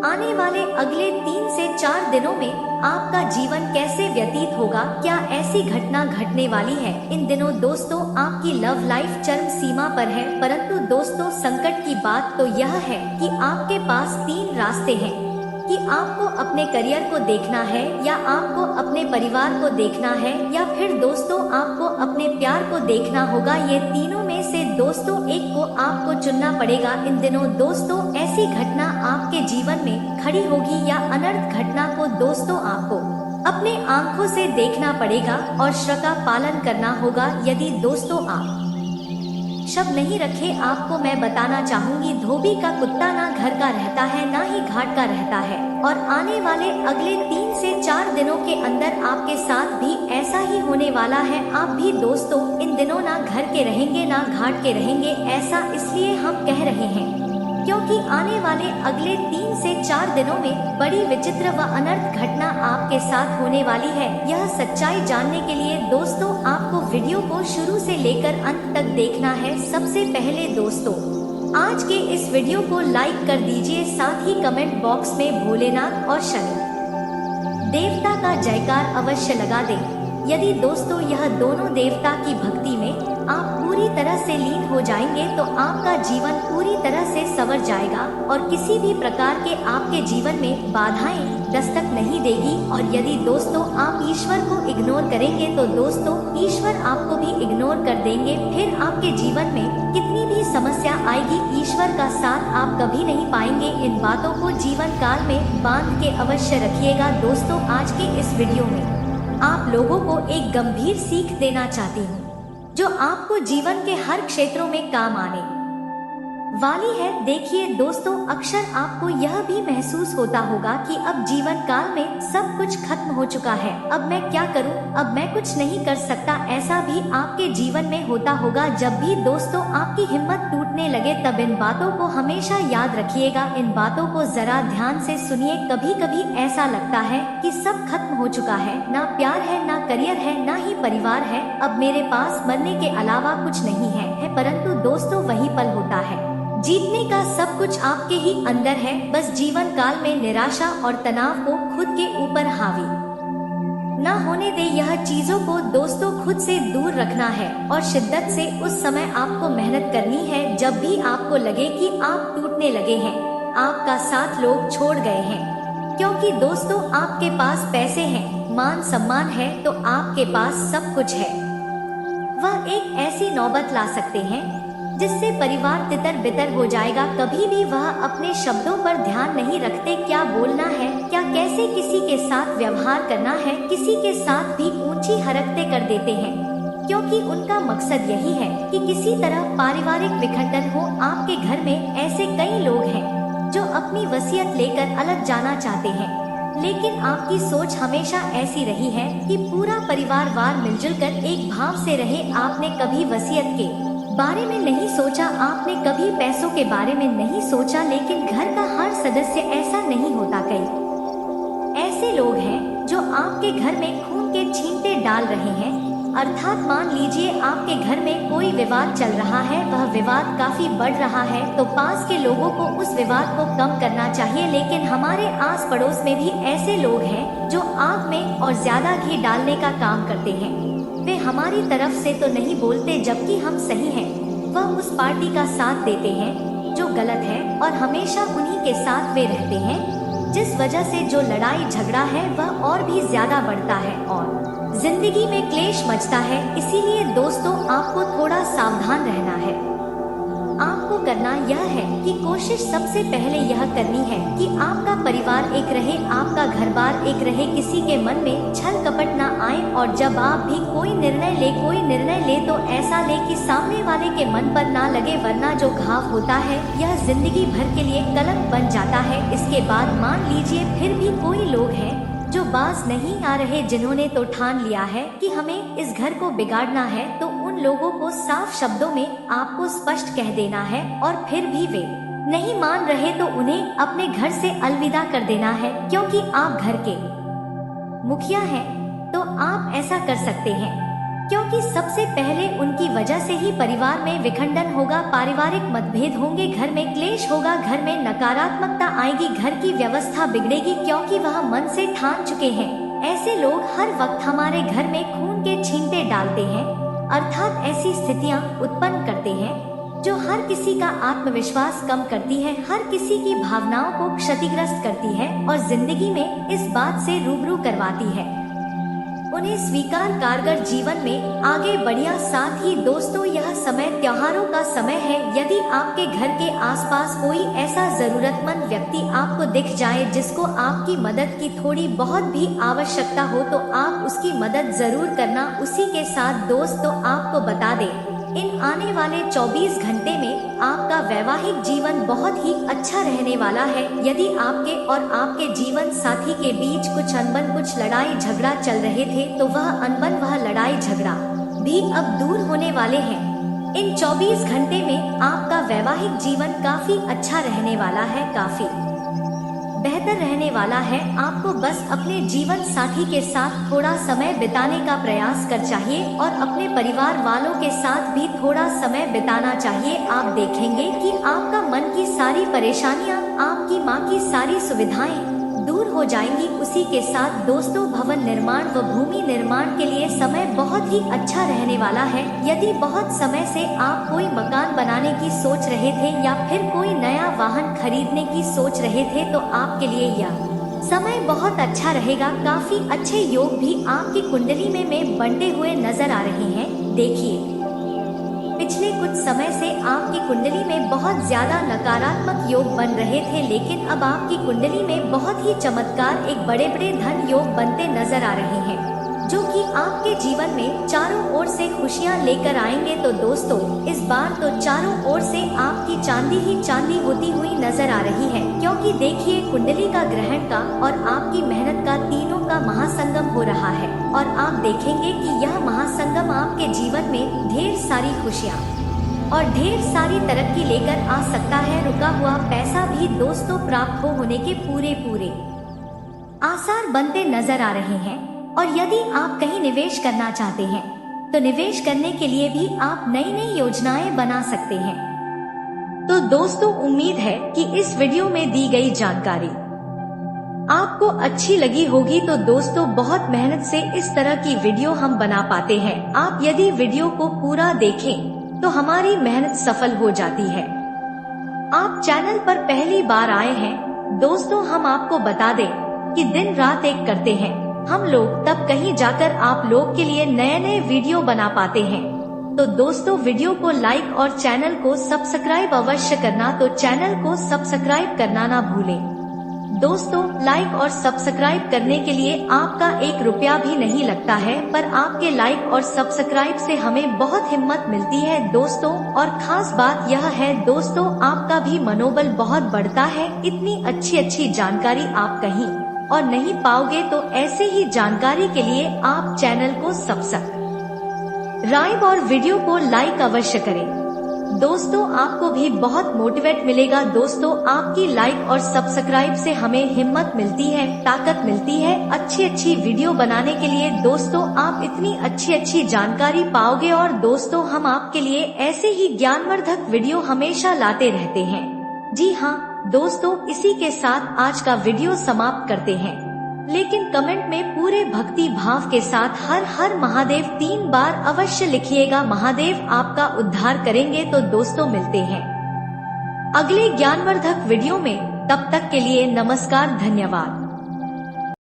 आने वाले अगले 3 से 4 दिनों में आपका जीवन कैसे व्यतीत होगा, क्या ऐसी घटना घटने वाली है। इन दिनों दोस्तों आपकी लव लाइफ चरम सीमा पर है, परंतु दोस्तों संकट की बात तो यह है कि आपके पास 3 रास्ते हैं कि आपको अपने करियर को देखना है, या आपको अपने परिवार को देखना है, या फिर दोस्तों आपको अपने प्यार को देखना होगा। ये तीनों में से दोस्तों एक को आपको चुनना पड़ेगा। इन दिनों दोस्तों ऐसी घटना आपके जीवन में खड़ी होगी या अनर्थ घटना को दोस्तों आपको अपने आंखों से देखना पड़ेगा और श्रद्धा का पालन करना होगा। यदि दोस्तों आप शब्द नहीं रखे, आपको मैं बताना चाहूंगी, धोबी का कुत्ता ना घर का रहता है ना ही घाट का रहता है। और आने वाले अगले 3 से 4 दिनों के अंदर आपके साथ भी ऐसा ही होने वाला है। आप भी दोस्तों इन दिनों ना घर के रहेंगे ना घाट के रहेंगे। ऐसा इसलिए हम कह रहे हैं क्योंकि आने वाले अगले 3 से 4 दिनों में बड़ी विचित्र व अनर्थ घटना आपके साथ होने वाली है। यह सच्चाई जानने के लिए दोस्तों आपको वीडियो को शुरू से लेकर अंत तक देखना है। सबसे पहले दोस्तों आज के इस वीडियो को लाइक कर दीजिए, साथ ही कमेंट बॉक्स में भोलेनाथ और शनि देवता का जयकार अवश्य लगा दें। यदि दोस्तों यह दोनों देवता की भक्ति में आप पूरी तरह से लीन हो जाएंगे तो आपका जीवन पूरी तरह से संवर जाएगा और किसी भी प्रकार के आपके जीवन में बाधाएं दस्तक नहीं देगी। और यदि दोस्तों आप ईश्वर को इग्नोर करेंगे तो दोस्तों ईश्वर आपको भी इग्नोर कर देंगे। फिर आपके जीवन में कितनी भी समस्या आएगी, ईश्वर का साथ आप कभी नहीं पाएंगे। इन बातों को जीवन काल में बांध के अवश्य रखिएगा। दोस्तों आज के इस वीडियो में आप लोगों को एक गंभीर सीख देना चाहती हूँ जो आपको जीवन के हर क्षेत्रों में काम आने वाली है। देखिए दोस्तों अक्सर आपको यह भी महसूस होता होगा कि अब जीवन काल में सब कुछ खत्म हो चुका है, अब मैं क्या करूं, अब मैं कुछ नहीं कर सकता। ऐसा भी आपके जीवन में होता होगा। जब भी दोस्तों आपकी हिम्मत टूटने लगे तब इन बातों को हमेशा याद रखिएगा। इन बातों को जरा ध्यान से सुनिए। कभी कभी ऐसा लगता है कि सब खत्म हो चुका है, ना प्यार है, ना करियर है, ना ही परिवार है, अब मेरे पास मरने के अलावा कुछ नहीं है। परंतु दोस्तों वही पल होता है, जीतने का सब कुछ आपके ही अंदर है। बस जीवन काल में निराशा और तनाव को खुद के ऊपर हावी न होने दे। यह चीजों को दोस्तों खुद से दूर रखना है और शिद्दत से उस समय आपको मेहनत करनी है जब भी आपको लगे कि आप टूटने लगे हैं, आपका साथ लोग छोड़ गए हैं। क्योंकि दोस्तों आपके पास पैसे हैं, मान सम्मान है, तो आपके पास सब कुछ है। वह एक ऐसी नौबत ला सकते हैं जिससे परिवार तितर बितर हो जाएगा। कभी भी वह अपने शब्दों पर ध्यान नहीं रखते, क्या बोलना है, क्या कैसे किसी के साथ व्यवहार करना है, किसी के साथ भी ऊंची हरकतें कर देते हैं, क्योंकि उनका मकसद यही है कि किसी तरह पारिवारिक विखंडन हो। आपके घर में ऐसे कई लोग हैं जो अपनी वसीयत लेकर अलग जाना चाहते हैं, लेकिन आपकी सोच हमेशा ऐसी रही है कि पूरा परिवार वार मिलजुल कर एक भाव से रहे। आपने कभी वसीयत के बारे में नहीं सोचा, आपने कभी पैसों के बारे में नहीं सोचा, लेकिन घर का हर सदस्य ऐसा नहीं होता। कई ऐसे लोग हैं जो आपके घर में खून के छींटे डाल रहे हैं। अर्थात मान लीजिए आपके घर में कोई विवाद चल रहा है, वह विवाद काफी बढ़ रहा है, तो पास के लोगों को उस विवाद को कम करना चाहिए। लेकिन हमारे आस पड़ोस में भी ऐसे लोग हैं जो आग में और ज्यादा घी डालने का काम करते हैं। वे हमारी तरफ से तो नहीं बोलते जबकि हम सही हैं, वह उस पार्टी का साथ देते हैं जो गलत है और हमेशा उन्हीं के साथ वे रहते हैं, जिस वजह से जो लड़ाई झगड़ा है वह और भी ज्यादा बढ़ता है और जिंदगी में क्लेश मचता है। इसीलिए दोस्तों आपको थोड़ा सावधान रहना है। आपको करना यह है कि कोशिश सबसे पहले यह करनी है कि आपका परिवार एक रहे, आपका घर बार एक रहे, किसी के मन में छल कपट ना आए। और जब आप भी कोई निर्णय ले तो ऐसा ले कि सामने वाले के मन पर ना लगे, वरना जो घाव होता है यह जिंदगी भर के लिए कलंक बन जाता है। इसके बाद मान लीजिए फिर भी कोई लोग हैं जो बाज नहीं आ रहे, जिन्होंने तो ठान लिया है कि हमें इस घर को बिगाड़ना है, तो उन लोगों को साफ शब्दों में आपको स्पष्ट कह देना है। और फिर भी वे नहीं मान रहे तो उन्हें अपने घर से अलविदा कर देना है। क्योंकि आप घर के मुखिया हैं तो आप ऐसा कर सकते हैं। क्योंकि सबसे पहले उनकी वजह से ही परिवार में विखंडन होगा, पारिवारिक मतभेद होंगे, घर में क्लेश होगा, घर में नकारात्मकता आएगी, घर की व्यवस्था बिगड़ेगी, क्योंकि वह मन से ठान चुके हैं। ऐसे लोग हर वक्त हमारे घर में खून के छींटे डालते हैं, अर्थात ऐसी स्थितियां उत्पन्न करते हैं जो हर किसी का आत्मविश्वास कम करती है, हर किसी की भावनाओं को क्षतिग्रस्त करती है और जिंदगी में इस बात से रूबरू करवाती है उन्हें स्वीकार कारगर जीवन में आगे बढ़िया। साथ ही दोस्तों, यह समय त्योहारों का समय है। यदि आपके घर के आसपास कोई ऐसा जरूरतमंद व्यक्ति आपको दिख जाए जिसको आपकी मदद की थोड़ी बहुत भी आवश्यकता हो तो आप उसकी मदद जरूर करना। उसी के साथ दोस्तों, आपको बता दें, इन आने वाले 24 घंटे में आपका वैवाहिक जीवन बहुत ही अच्छा रहने वाला है। यदि आपके और आपके जीवन साथी के बीच कुछ अनबन, कुछ लड़ाई झगड़ा चल रहे थे तो वह अनबन, वह लड़ाई झगड़ा भी अब दूर होने वाले हैं। इन 24 घंटे में आपका वैवाहिक जीवन काफी अच्छा रहने वाला है, काफी बेहतर रहने वाला है। आपको बस अपने जीवन साथी के साथ थोड़ा समय बिताने का प्रयास कर चाहिए और अपने परिवार वालों के साथ भी थोड़ा समय बिताना चाहिए। आप देखेंगे कि आपका मन की सारी परेशानियां, आपकी माँ की सारी सुविधाएं दूर हो जाएंगी। उसी के साथ दोस्तों, भवन निर्माण व भूमि निर्माण के लिए समय बहुत ही अच्छा रहने वाला है। यदि बहुत समय से आप कोई मकान बनाने की सोच रहे थे या फिर कोई नया वाहन खरीदने की सोच रहे थे तो आपके लिए यह समय बहुत अच्छा रहेगा। काफी अच्छे योग भी आपकी कुंडली में बनते हुए नजर आ रहे हैं। देखिए, पिछले कुछ समय से आपकी कुंडली में बहुत ज्यादा नकारात्मक योग बन रहे थे, लेकिन अब आपकी कुंडली में बहुत ही चमत्कार, एक बड़े बड़े धन योग बनते नजर आ रहे हैं जो कि आपके जीवन में चारों ओर से खुशियां लेकर आएंगे। तो दोस्तों, इस बार तो चारों ओर से आपकी चांदी ही चांदी होती हुई नजर आ रही है, क्योंकि देखिए, कुंडली का, ग्रहण का और आपकी मेहनत का, तीनों का महासंगम हो रहा है और आप देखेंगे कि यह महासंगम आपके जीवन में ढेर सारी खुशियां और ढेर सारी तरक्की लेकर आ सकता है। रुका हुआ पैसा भी दोस्तों प्राप्त होने के पूरे आसार बनते नजर आ रहे हैं। और यदि आप कहीं निवेश करना चाहते हैं तो निवेश करने के लिए भी आप नई नई योजनाएं बना सकते हैं। तो दोस्तों, उम्मीद है कि इस वीडियो में दी गई जानकारी आपको अच्छी लगी होगी। तो दोस्तों, बहुत मेहनत से इस तरह की वीडियो हम बना पाते हैं। आप यदि वीडियो को पूरा देखें तो हमारी मेहनत सफल हो जाती है। आप चैनल पर पहली बार आए हैं दोस्तों, हम आपको बता दें कि दिन रात एक करते हैं हम लोग, तब कहीं जाकर आप लोग के लिए नए नए वीडियो बना पाते हैं। तो दोस्तों, वीडियो को लाइक और चैनल को सब्सक्राइब अवश्य करना। तो चैनल को सब्सक्राइब करना ना भूलें। दोस्तों, लाइक और सब्सक्राइब करने के लिए आपका 1 रुपया भी नहीं लगता है, पर आपके लाइक और सब्सक्राइब से हमें बहुत हिम्मत मिलती है दोस्तों। और खास बात यह है दोस्तों, आपका भी मनोबल बहुत बढ़ता है। इतनी अच्छी जानकारी आप कहीं और नहीं पाओगे। तो ऐसे ही जानकारी के लिए आप चैनल को सब्सक्राइब और वीडियो को लाइक अवश्य करें। दोस्तों, आपको भी बहुत मोटिवेट मिलेगा। दोस्तों, आपकी लाइक और सब्सक्राइब से हमें हिम्मत मिलती है, ताकत मिलती है अच्छी वीडियो बनाने के लिए। दोस्तों, आप इतनी अच्छी जानकारी पाओगे और दोस्तों, हम आपके लिए ऐसे ही ज्ञानवर्धक वीडियो हमेशा लाते रहते हैं। जी हाँ दोस्तों, इसी के साथ आज का वीडियो समाप्त करते हैं, लेकिन कमेंट में पूरे भक्ति भाव के साथ हर हर महादेव 3 बार अवश्य लिखिएगा। महादेव आपका उद्धार करेंगे। तो दोस्तों, मिलते हैं अगले ज्ञानवर्धक वीडियो में। तब तक के लिए नमस्कार, धन्यवाद।